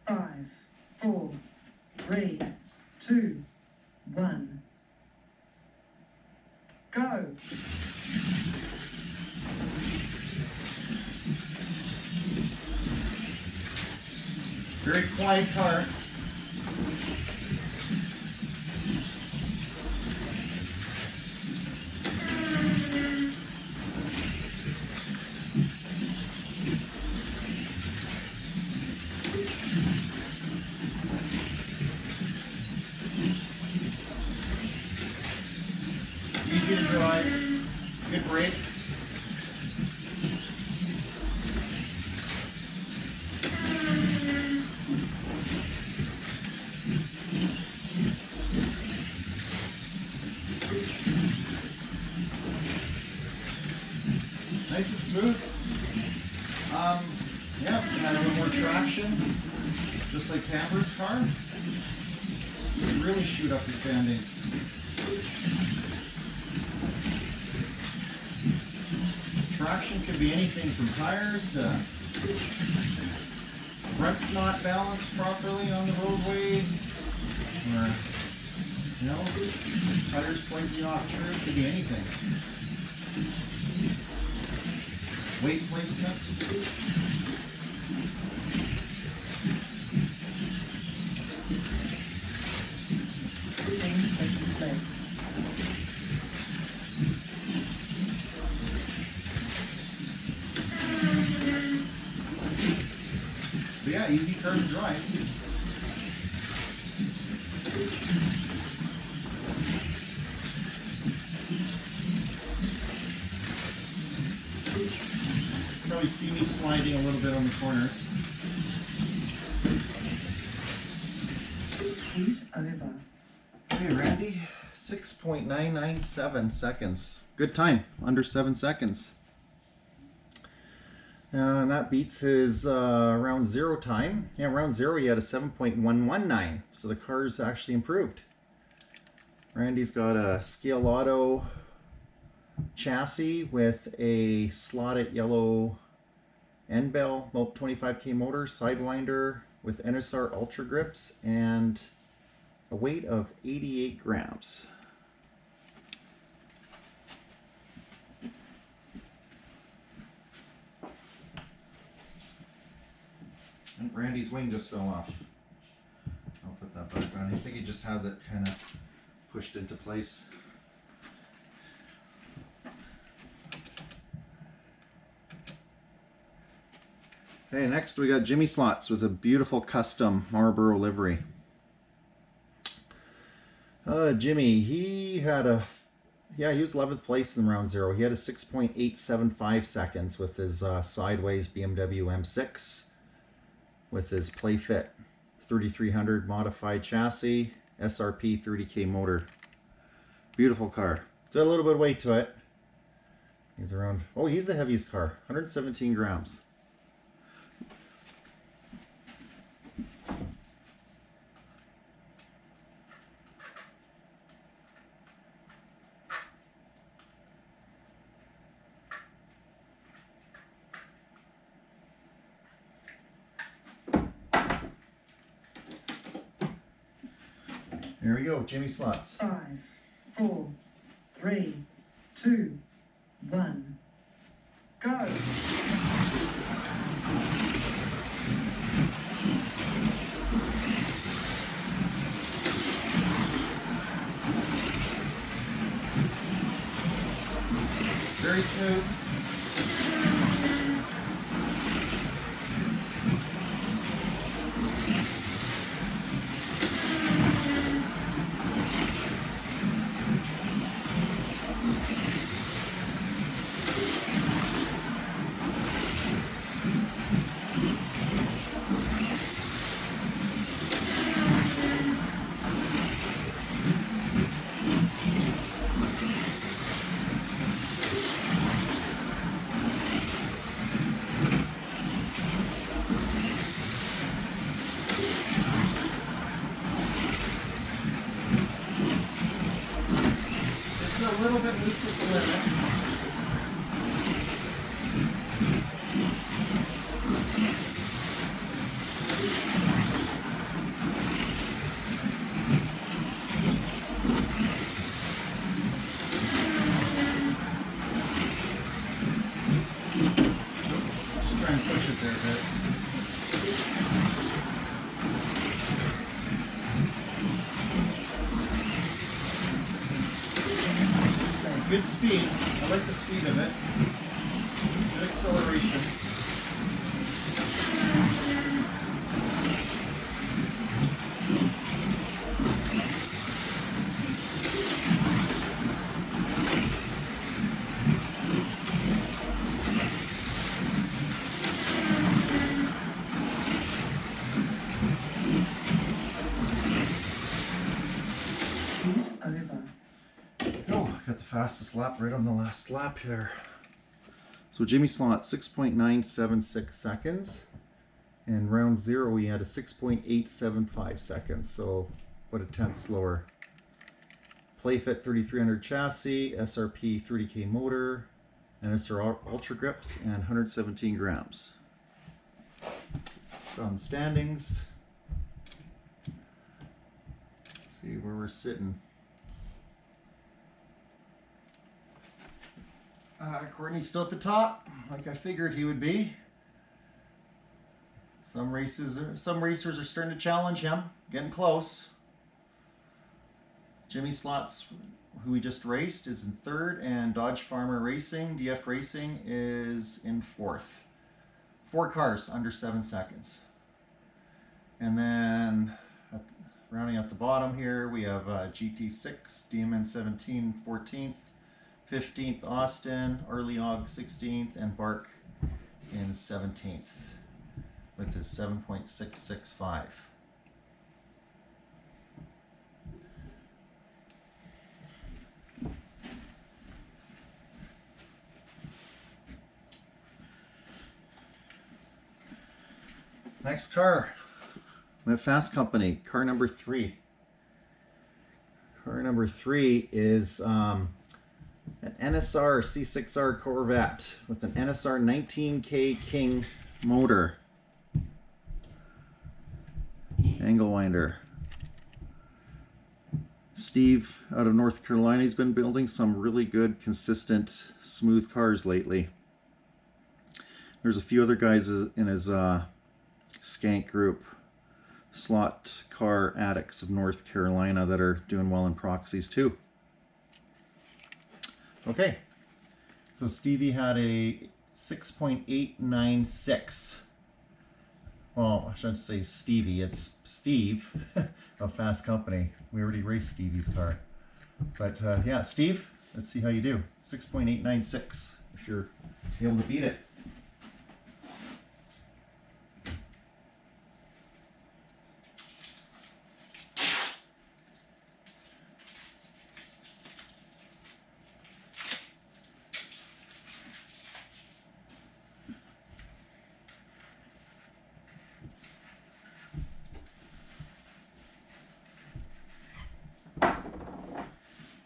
Five, 4, 3, 2, 1, go! Very quiet car. drive, good brakes. Nice and smooth. Yeah, had a little more traction, just like Camber's car. You can really shoot up the standings. Traction could be anything from tires to front's not balanced properly on the roadway, or tires slightly off true. Could be anything. Weight placement. But yeah, easy car to drive. Probably see me sliding a little bit on the corners. Heat over. Okay, Randy, 6.997 seconds. Good time, under 7 seconds. And that beats his round 0 time. Yeah, round 0 he had a 7.119, so the car's actually improved. Randy's got a Scale Auto chassis with a slotted yellow end bell, 25k motor, Sidewinder with NSR Ultra grips, and a weight of 88 grams. And Randy's wing just fell off. I'll put that back on. I think he just has it kind of pushed into place. Okay, next we got Jimmy Slots with a beautiful custom Marlboro livery. Jimmy, he was 11th place in round 0. He had a 6.875 seconds with his sideways BMW M6 with his Playfit 3300 modified chassis, SRP 30k motor. Beautiful car. It's got a little bit of weight to it. He's around, he's the heaviest car, 117 grams. Here we go, Jimmy Slots. 5, 4, 3, 2, 1, go! Very smooth. A little bit loose at the limit. Just try and push it there a bit. Good speed. I like the speed of it. Good acceleration. Heat over. Oh, got the fastest lap right on the last lap here. So Jimmy Slot, 6.976 seconds. And round 0, we had a 6.875 seconds. So what a tenth slower. Playfit 3300 chassis, SRP 30K motor, NSR Ultra Grips, and 117 grams. So on the standings, see where we're sitting. Courtney's still at the top, like I figured he would be. Some racers are starting to challenge him, getting close. Jimmy Slots, who we just raced, is in 3rd, and Dodge Farmer Racing, DF Racing, is in 4th. 4 cars under 7 seconds. And then rounding out the bottom here, we have GT6, DMN 17, 14th, 15th Austin, Early Og 16th, and Bark in 17th with his 7.665. Next car, we have Fast Company, car number 3. Car number 3 is an NSR C6R Corvette with an NSR 19K King motor. Angle winder. Steve out of North Carolina, he's been building some really good, consistent, smooth cars lately. There's a few other guys in his skank group, Slot Car Addicts of North Carolina, that are doing well in proxies too. Okay, so Stevie had a 6.896. Well, I shouldn't say Stevie, it's Steve of Fast Company. We already raced Stevie's car. But yeah, Steve, let's see how you do. 6.896, if you're able to beat it.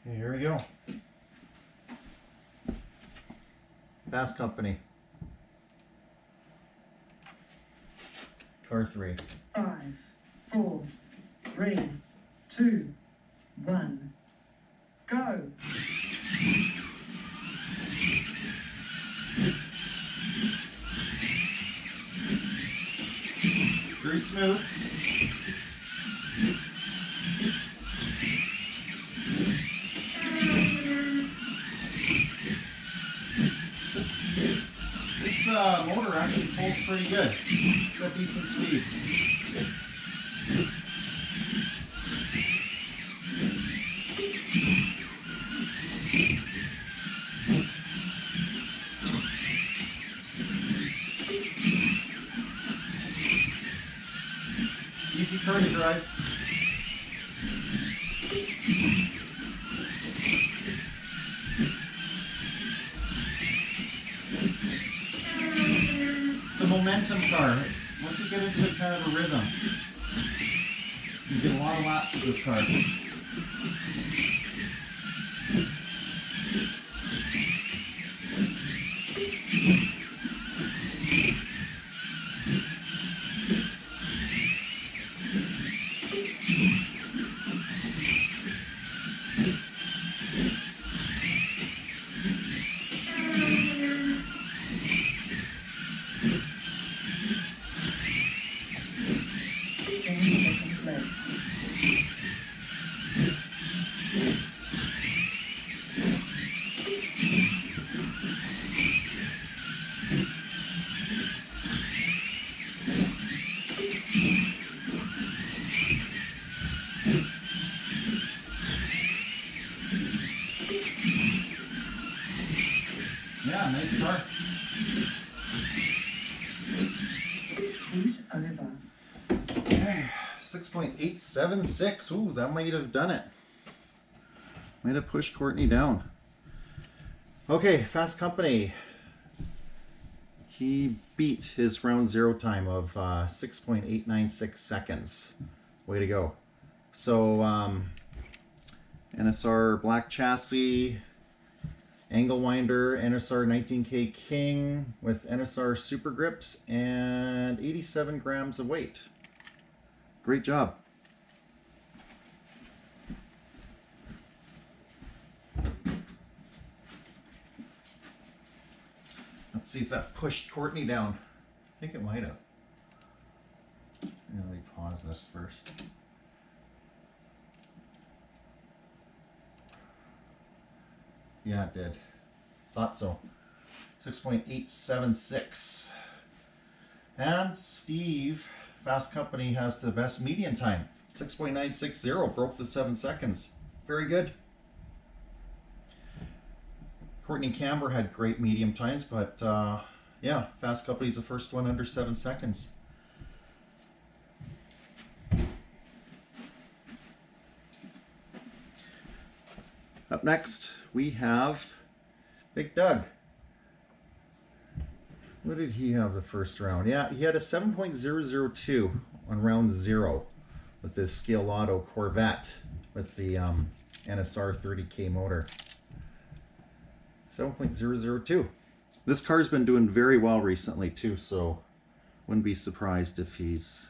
Here we go. Fast Company. Car 3. 5, 4, 3, 2, 1. Go. Very smooth. This motor actually pulls pretty good. It's got decent speed. Easy car to drive. It's a momentum car. Once you get into kind of a rhythm, you get a lot of laps with this car. Yeah, nice car. Heat over. Okay, 6.876. Ooh, that might have done it. Might have pushed Courtney down. Okay, Fast Company. He beat his round zero time of 6.896 seconds. Way to go. So, NSR Black Chassis, Angle Winder, NSR 19K King with NSR Super Grips and 87 grams of weight. Great job. Let's see if that pushed Courtney down. I think it might have. Let me pause this first. Yeah, it did. Thought so. 6.876. And Steve, Fast Company, has the best median time. 6.960, broke the 7 seconds. Very good. Courtney Camber had great medium times, but yeah, Fast Company's the first one under 7 seconds. Up next, we have Big Doug. What did he have the first round? Yeah, he had a 7.002 on round 0 with his Scale Auto Corvette with the NSR 30K motor. 7.002. This car's been doing very well recently too, so wouldn't be surprised if his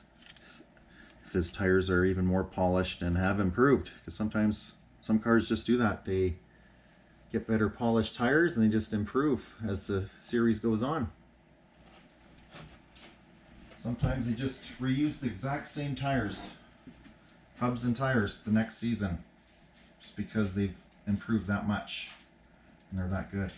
tires are even more polished and have improved, because sometimes some cars just do that. They get better polished tires and they just improve as the series goes on. Sometimes they just reuse the exact same tires, hubs and tires, the next season, just because they've improved that much and they're that good.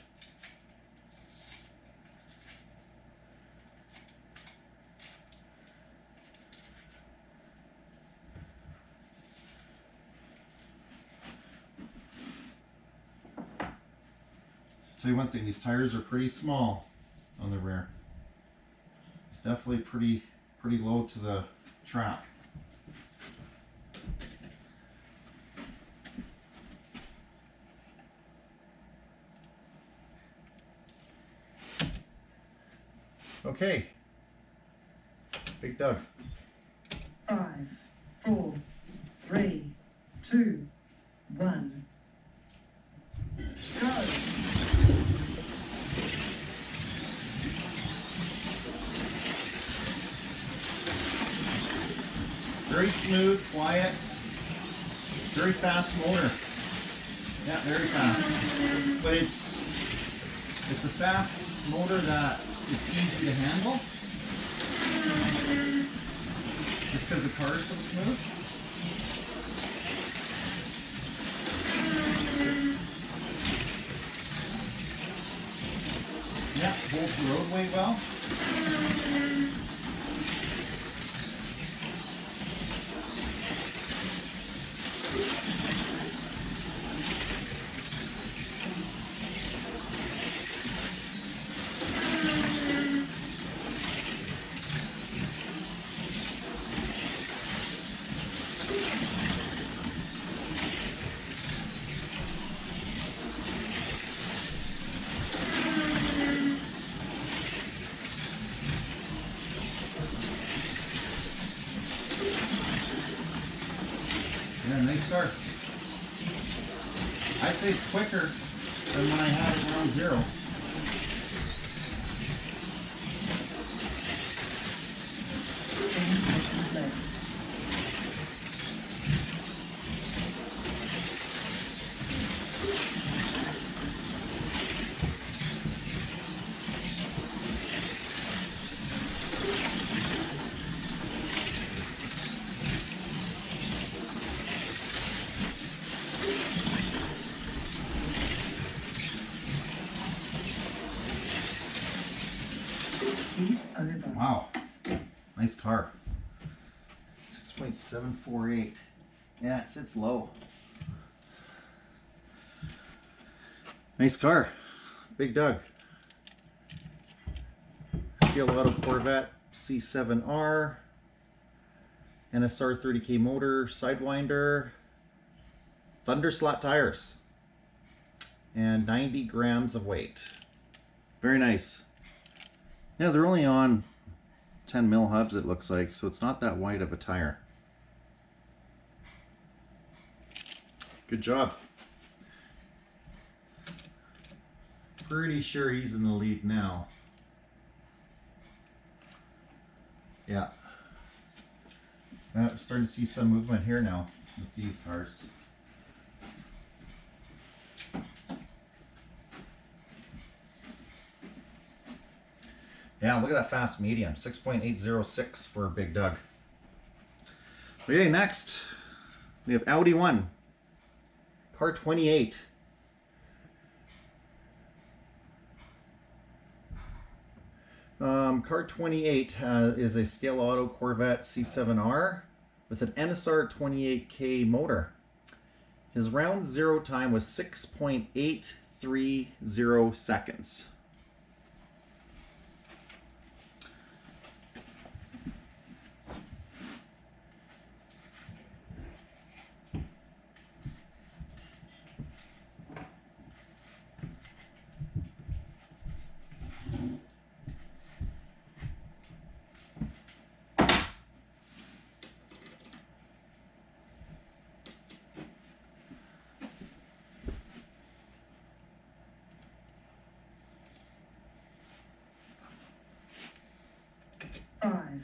Tell you one thing, these tires are pretty small on the rear. It's definitely pretty low to the track. Okay, Big Doug. 5, 4, 3, 2, 1. Go. Very smooth, quiet, very fast motor. Yeah, very fast. But it's a fast motor that is easy to handle. Just because the car is so smooth. Yeah, holds the roadway well. Yeah, nice start. I'd say it's quicker than when I had it around 0. Wow, nice car. 6.748. Yeah, it sits low. Nice car, Big Doug. Scale Auto Corvette C7R. NSR 30K motor, Sidewinder, Thunder slot tires, and 90 grams of weight. Very nice. Yeah, they're only on 10 mil hubs, it looks like, so it's not that wide of a tire. Good job. Pretty sure he's in the lead now. Yeah. I'm starting to see some movement here now with these cars. Yeah, look at that fast medium. 6.806 for Big Doug. Okay, next we have Audi 1. Car 28. Car 28 is a Scale Auto Corvette C7R with an NSR 28K motor. His round zero time was 6.830 seconds. Five,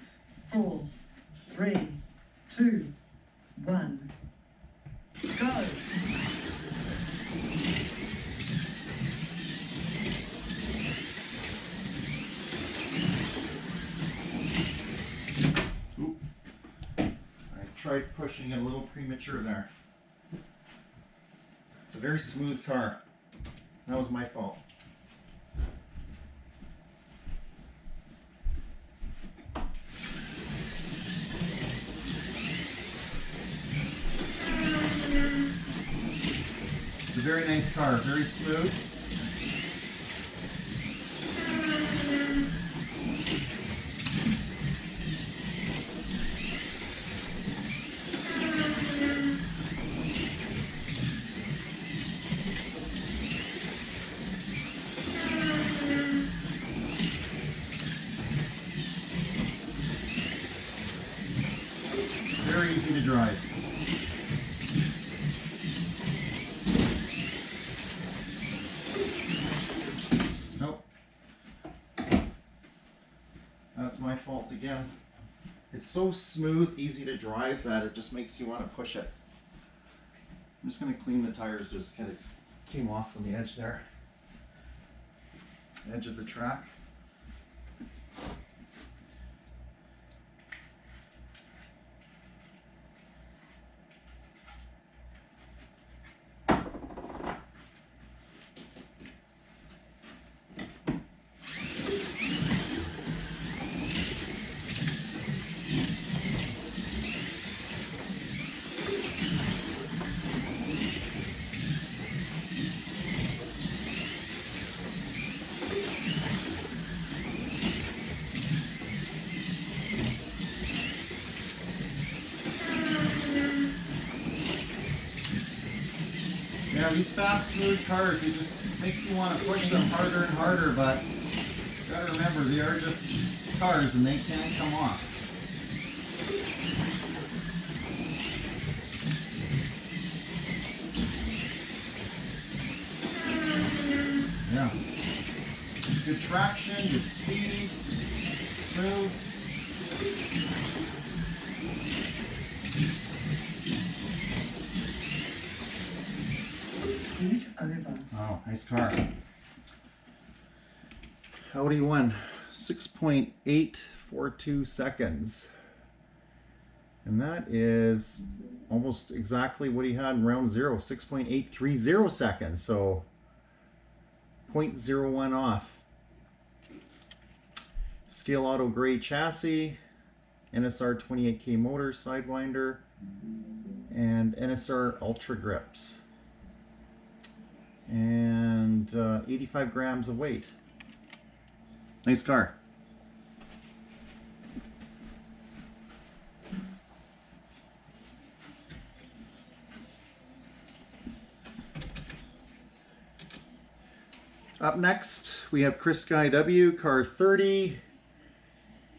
4, 3, 2, 1, go! Oop. I tried pushing it a little premature there. It's a very smooth car. That was my fault. It's a very nice car, very smooth. Very easy to drive. Nope. That's my fault again. It's so smooth, easy to drive that it just makes you want to push it. I'm just going to clean the tires, just kind of came off on the edge there. Edge of the track. Yeah, these fast, smooth cars, it just makes you want to push them harder and harder, but you gotta remember, they are just cars and they can come off. Yeah. Good traction, good speed, smooth. Heat over. Oh, nice car. Audi 1, 6.842 seconds. And that is almost exactly what he had in round zero, 6.830 seconds. So 0.01 off. Scale Auto gray chassis, NSR 28K motor, Sidewinder, and NSR Ultra grips. And 85 grams of weight. Nice car. Up next, we have Chris Guy W, car 30.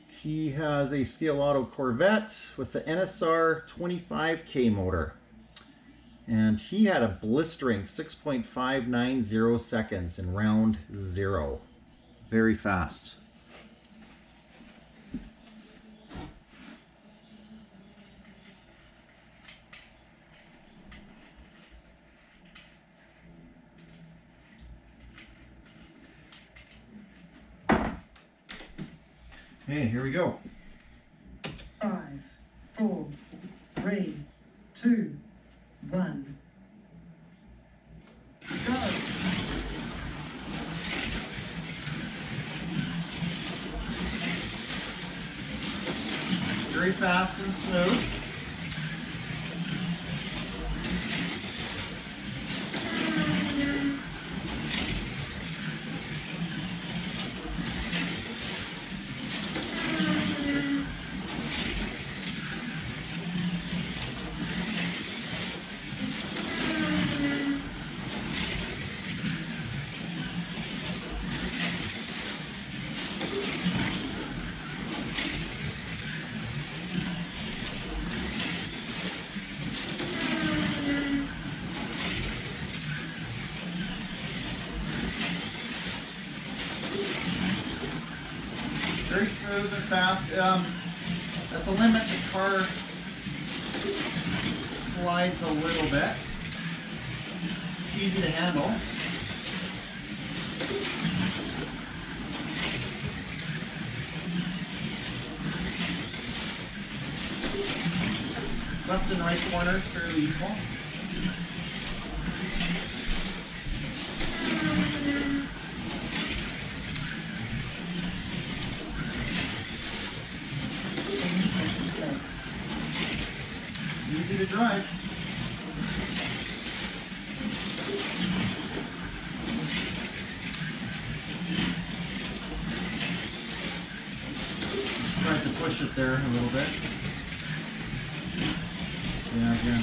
He has a Steel Auto Corvette with the NSR 25K motor. And he had a blistering 6.590 seconds in round 0. Very fast. Okay, here we go. 5, 4, 3, 2, 1. Go. Very fast and smooth. Very smooth and fast. At the limit, the car slides a little bit. It's easy to handle. Left and right corners fairly equal. Easy to drive. Tried to push it there a little bit. Yeah, again.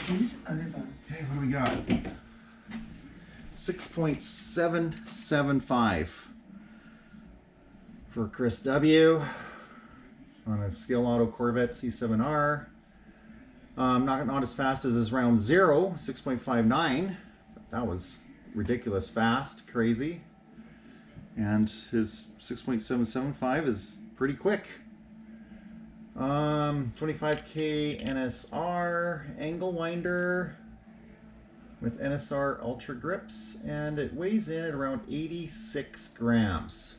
Heat over. Okay, what do we got? 6.775 for Chris W on a Skill Auto Corvette C7R. Not as fast as his round 0, 6.59. That was ridiculous fast, crazy. And his 6.775 is pretty quick. 25K NSR angle winder with NSR Ultra grips, and it weighs in at around 86 grams.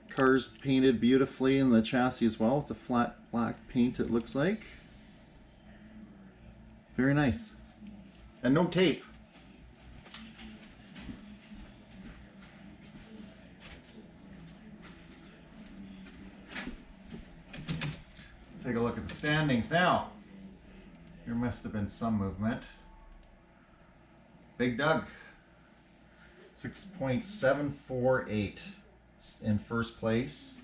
Car's painted beautifully in the chassis as well with the flat black paint, it looks like. Very nice. And no tape. Take a look at the standings now. There must have been some movement. Big Doug, 6.748 in first place.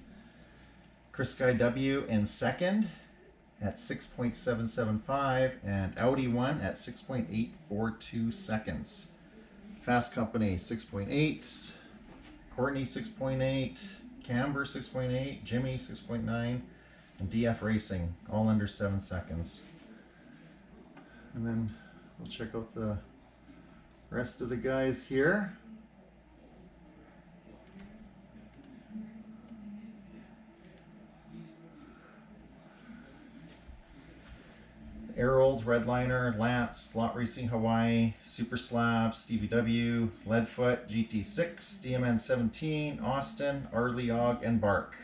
Chris Guy W in second at 6.775, and Audi 1 at 6.842 seconds. Fast Company 6.8, Courtney 6.8, Camber 6.8, Jimmy 6.9, and DF Racing all under 7 seconds. And then we'll check out the rest of the guys here. Aerold, Redliner, Lance, Slot Racing Hawaii, Super Slab, Stevie W, Leadfoot, GT6, DMN 17, Austin, Arlie Og, and Bark.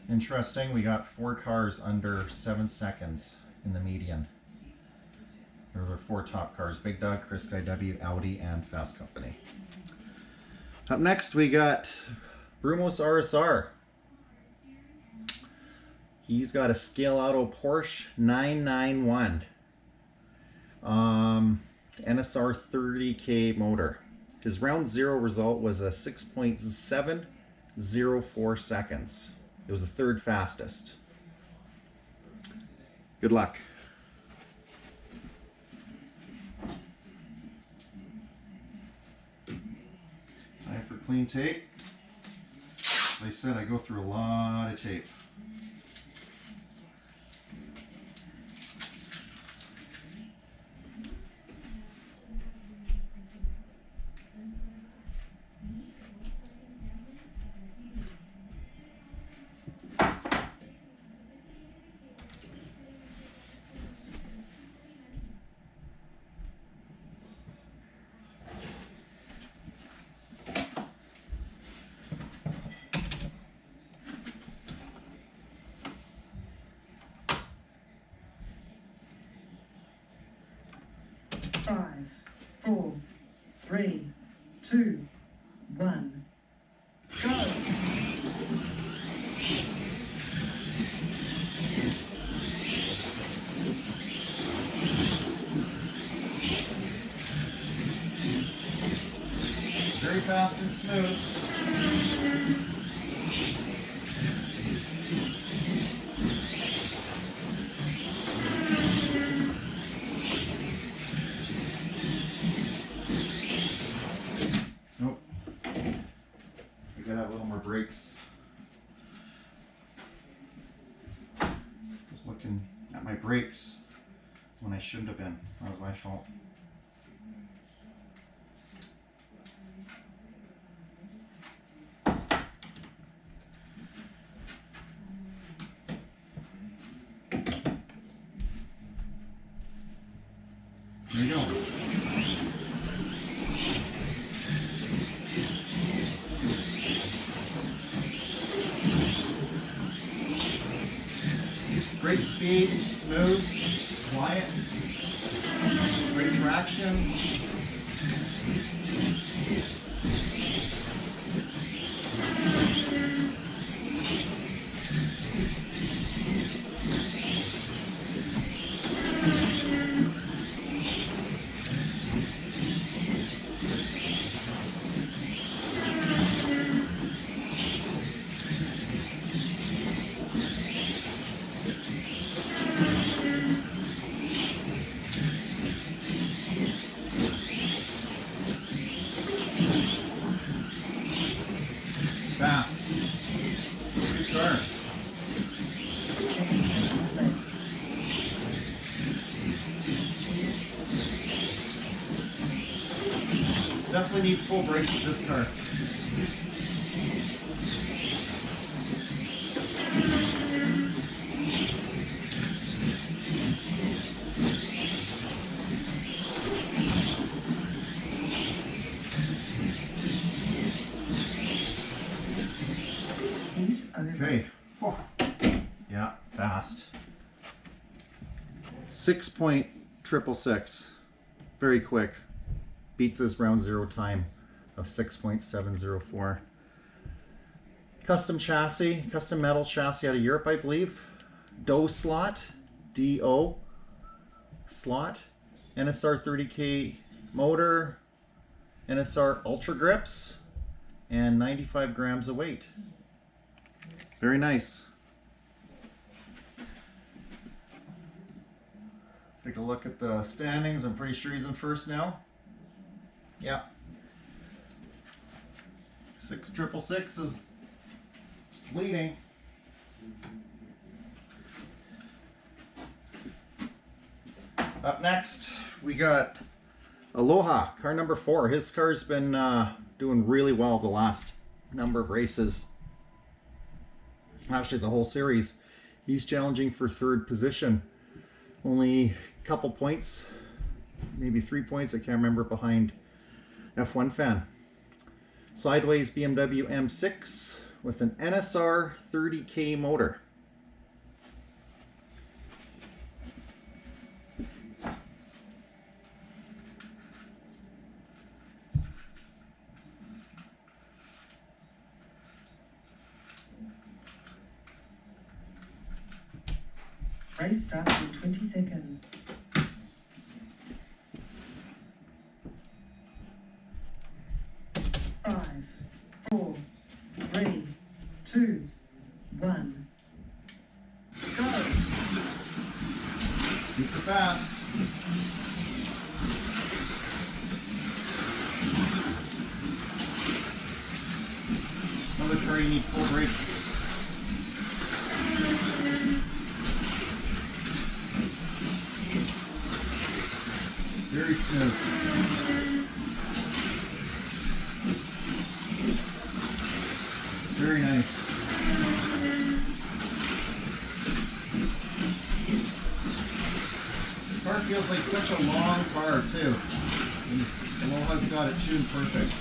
Interesting, we got 4 cars under 7 seconds in the median. There were 4 top cars: Big Dog, Chris Guy W, Audi, and Fast Company. Up next we got Brumos RSR, He's got a scale auto Porsche 991. NSR 30K motor. His round 0 result was a 6.704 seconds. It was the third fastest. Good luck. Time for clean tape. Like I said, I go through a lot of tape. Five, four, three, two, one, go. Very fast and smooth. Nope. We gotta have a little more brakes. Just looking at my brakes when I shouldn't have been. That was my fault. There you go. Great speed, smooth, quiet, great traction. Fast. Good turn. Definitely need full brakes with this car. Okay. Oh. Yeah, fast. 6.666. Very quick. Beats his round 0 time of 6.704. Custom chassis, custom metal chassis out of Europe, I believe. DO slot, D-O slot. NSR 30K motor. NSR Ultra grips. And 95 grams of weight. Very nice. Take a look at the standings. I'm pretty sure he's in first now. Yeah. 6.666 is leading. Up next, we got Aloha, car number 4. His car's been doing really well the last number of races. Actually, the whole series. He's challenging for 3rd position. Only a couple points, maybe 3 points, I can't remember, behind F1 fan. Sideways BMW M6 with an NSR 30K motor. Race starts in 20 seconds. 5, 4, 3, 2, 1. Go! Super fast. Another car you need full brakes. Very smooth. Very nice. The car feels like such a long car too. And Aloha's got it tuned perfect.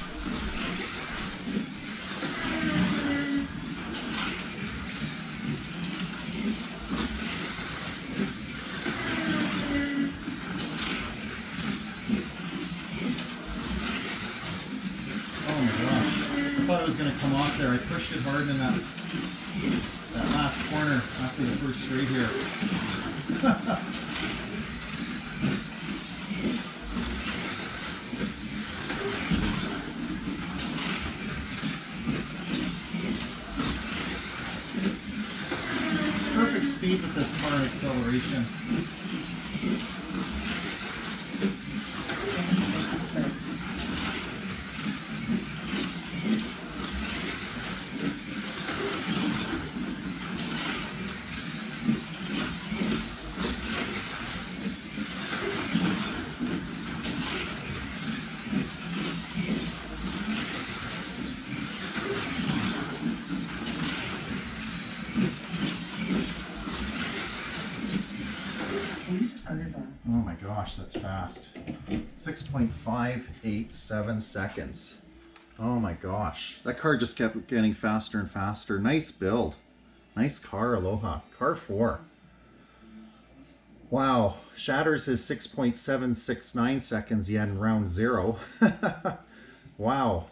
Oh my gosh. I thought it was going to come off there. I pushed it hard in that last corner after the first straight here. Perfect speed with this car and acceleration. Oh my gosh, that's fast. 6.587 seconds. Oh my gosh. That car just kept getting faster and faster. Nice build. Nice car, Aloha. Car 4. Wow. Shatters is 6.769 seconds yet in round 0. Wow.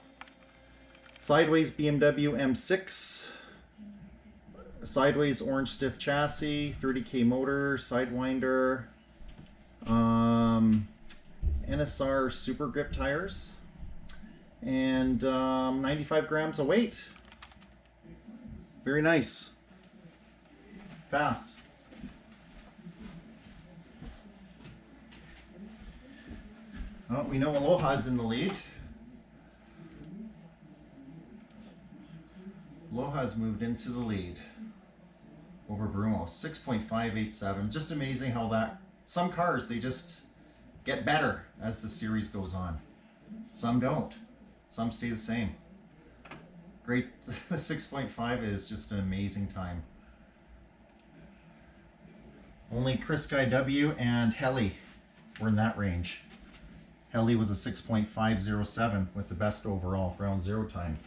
Sideways BMW M6. Sideways orange stiff chassis, 30k motor, Sidewinder, NSR super grip tires, and 95 grams of weight. Very nice. Fast. Well, we know Aloha's in the lead. Aloha's moved into the lead over Brumo. 6.587. Just amazing how that, some cars, they just get better as the series goes on. Some don't. Some stay the same. Great. The 6.5 is just an amazing time. Only Chris Guy W and Helly were in that range. Helly was a 6.507 with the best overall round 0 time.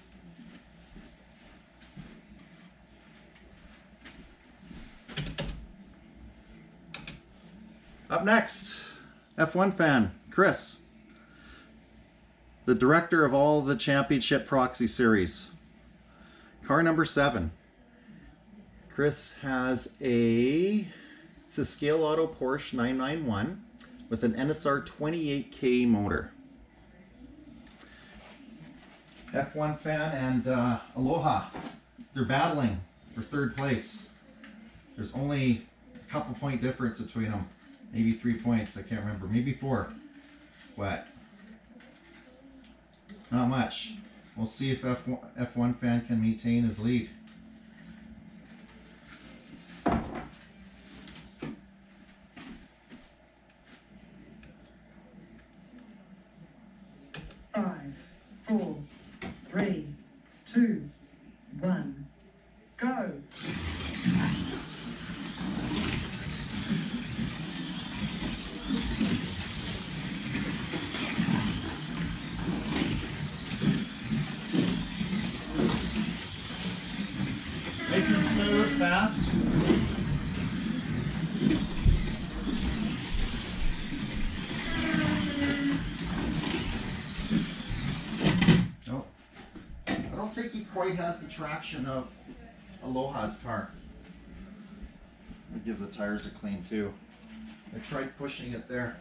Up next, F1 fan, Chris. The director of all the championship proxy series. Car number 7. Chris has it's a Scale Auto Porsche 991 with an NSR 28K motor. F1 fan and Aloha, they're battling for 3rd place. There's only a couple point difference between them. Maybe 3 points, I can't remember. Maybe 4. What? Not much. We'll see if F1 fan can maintain his lead. Five, 4, 3, 2, 1. Go! Nice and smooth, fast. Nope. I don't think he quite has the traction of Aloha's car. I'll give the tires a clean too. I tried pushing it there.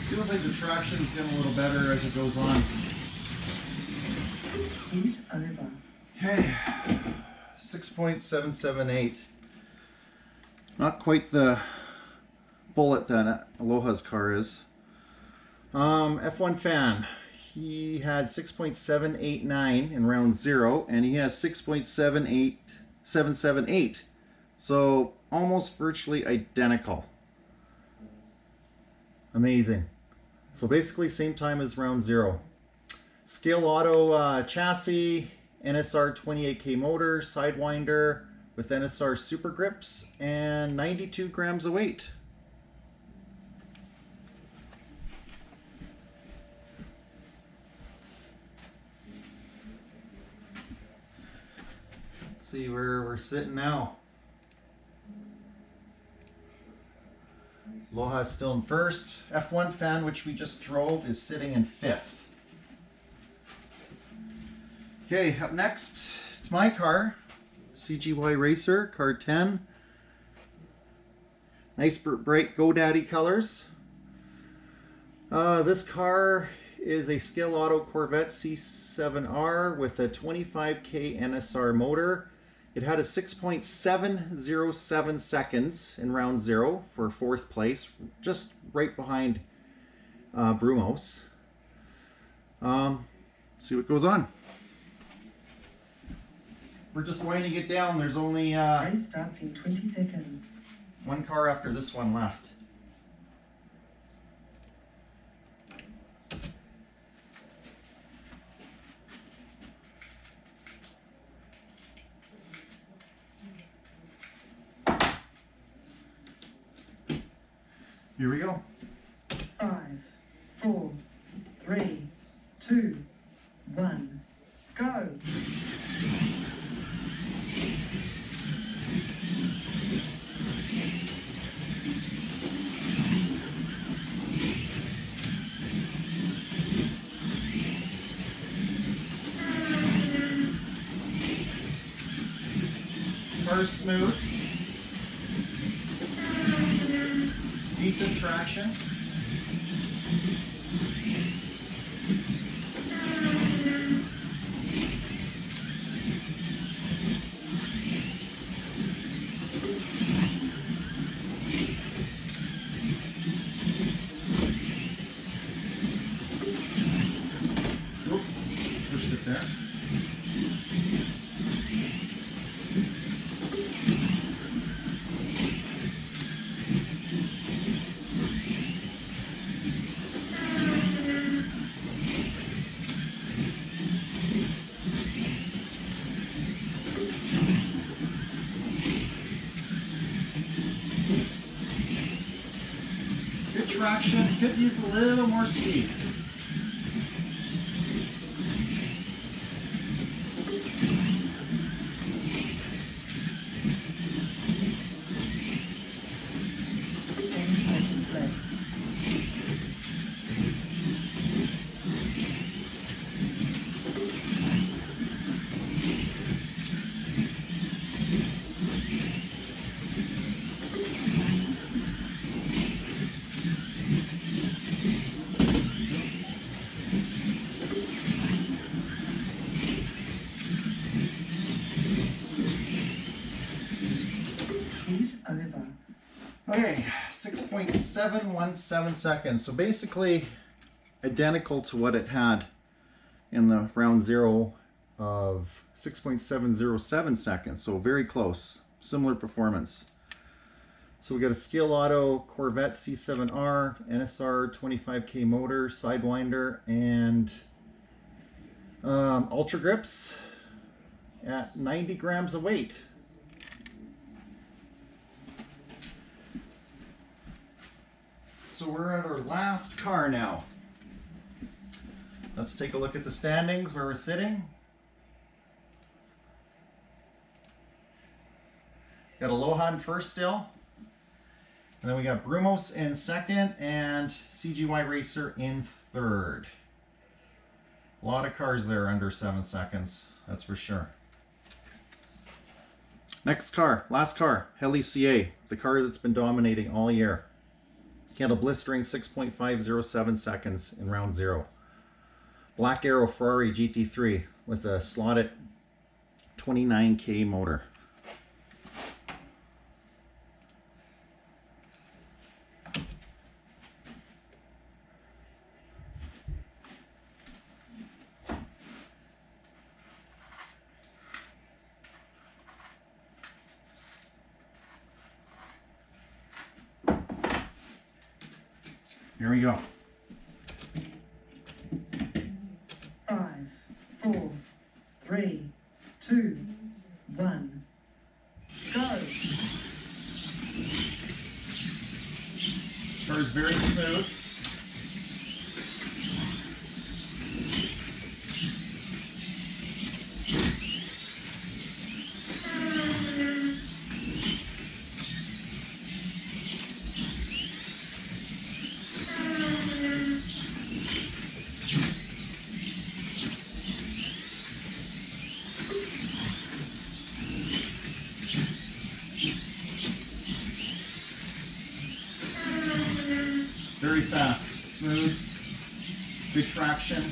Feels like the traction's getting a little better as it goes on. Heat over. Okay, 6.778. Not quite the bullet that Aloha's car is. F1 fan, he had 6.789 in round 0, and he has 6.78778. So almost virtually identical. Amazing. So basically same time as round 0. Scale Auto chassis, NSR 28K motor, Sidewinder with NSR super grips, and 92 grams of weight. Let's see where we're sitting now. Aloha's still in first. F1 fan, which we just drove, is sitting in 5th. Okay, up next, it's my car. CGY Racer, car 10. Nice bright GoDaddy colors. This car is a Scale Auto Corvette C7R with a 25K NSR motor. It had a 6.707 seconds in round 0 for 4th place, just right behind Brumos. See what goes on. We're just winding it down. There's only Race starts in 20 seconds. one car after this one left. Here we go. 5, 4, 3, 2, 1, go. Car's smooth. Decent traction. Oop, pushed it there. Good traction, could use a little more speed. 6.717 seconds. So basically identical to what it had in the round 0 of 6.707 seconds. So very close. Similar performance. So we got a Scale Auto Corvette C7R, NSR 25K motor, Sidewinder, and Ultra Grips at 90 grams of weight. So we're at our last car now. Let's take a look at the standings where we're sitting. Got Aloha in first still. And then we got Brumos in second and CGY Racer in third. A lot of cars there under 7 seconds, that's for sure. Next car, last car, Heli CA, the car that's been dominating all year. He had a blistering 6.507 seconds in round 0. Black Arrow Ferrari GT3 with a slotted 29K motor. Here we go. 5, 4, 3, 2, 1, go. Car's very smooth. Very fast, smooth, good traction,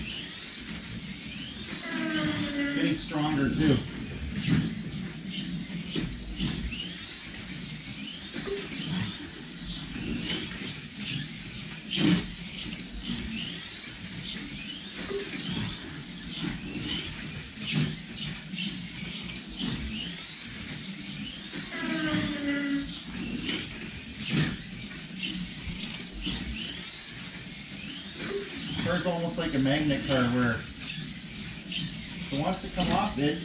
getting stronger too. Car's almost like a magnet car where if it wants to come off, it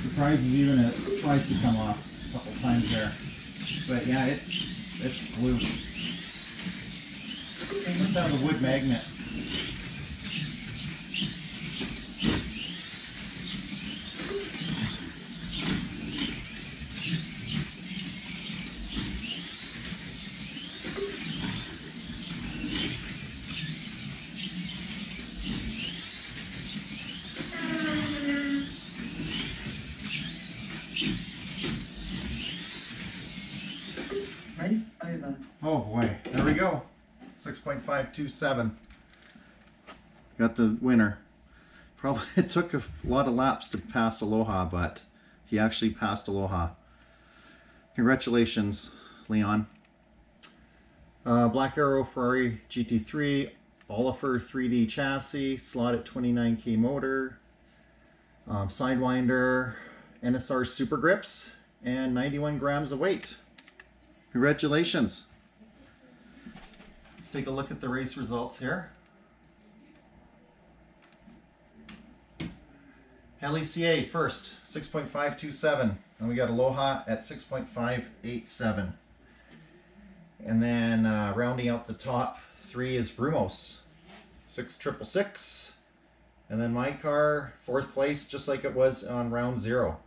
surprises even it tries to come off a couple times there. But yeah, it's glue. It must have a wood magnet. Race over. Oh boy, there we go. 6.527. Got the winner. Probably it took a lot of laps to pass Aloha, but he actually passed Aloha. Congratulations, Leon. Black Arrow Ferrari GT3, Oliver 3D chassis, slotted 29K motor, Sidewinder, NSR Super Grips, and 91 grams of weight. Congratulations. Let's take a look at the race results here. Heli CA first, 6.527. And we got Aloha at 6.587. And then rounding out the top 3 is Brumos, 6.666. And then my car, 4th place, just like it was on round 0.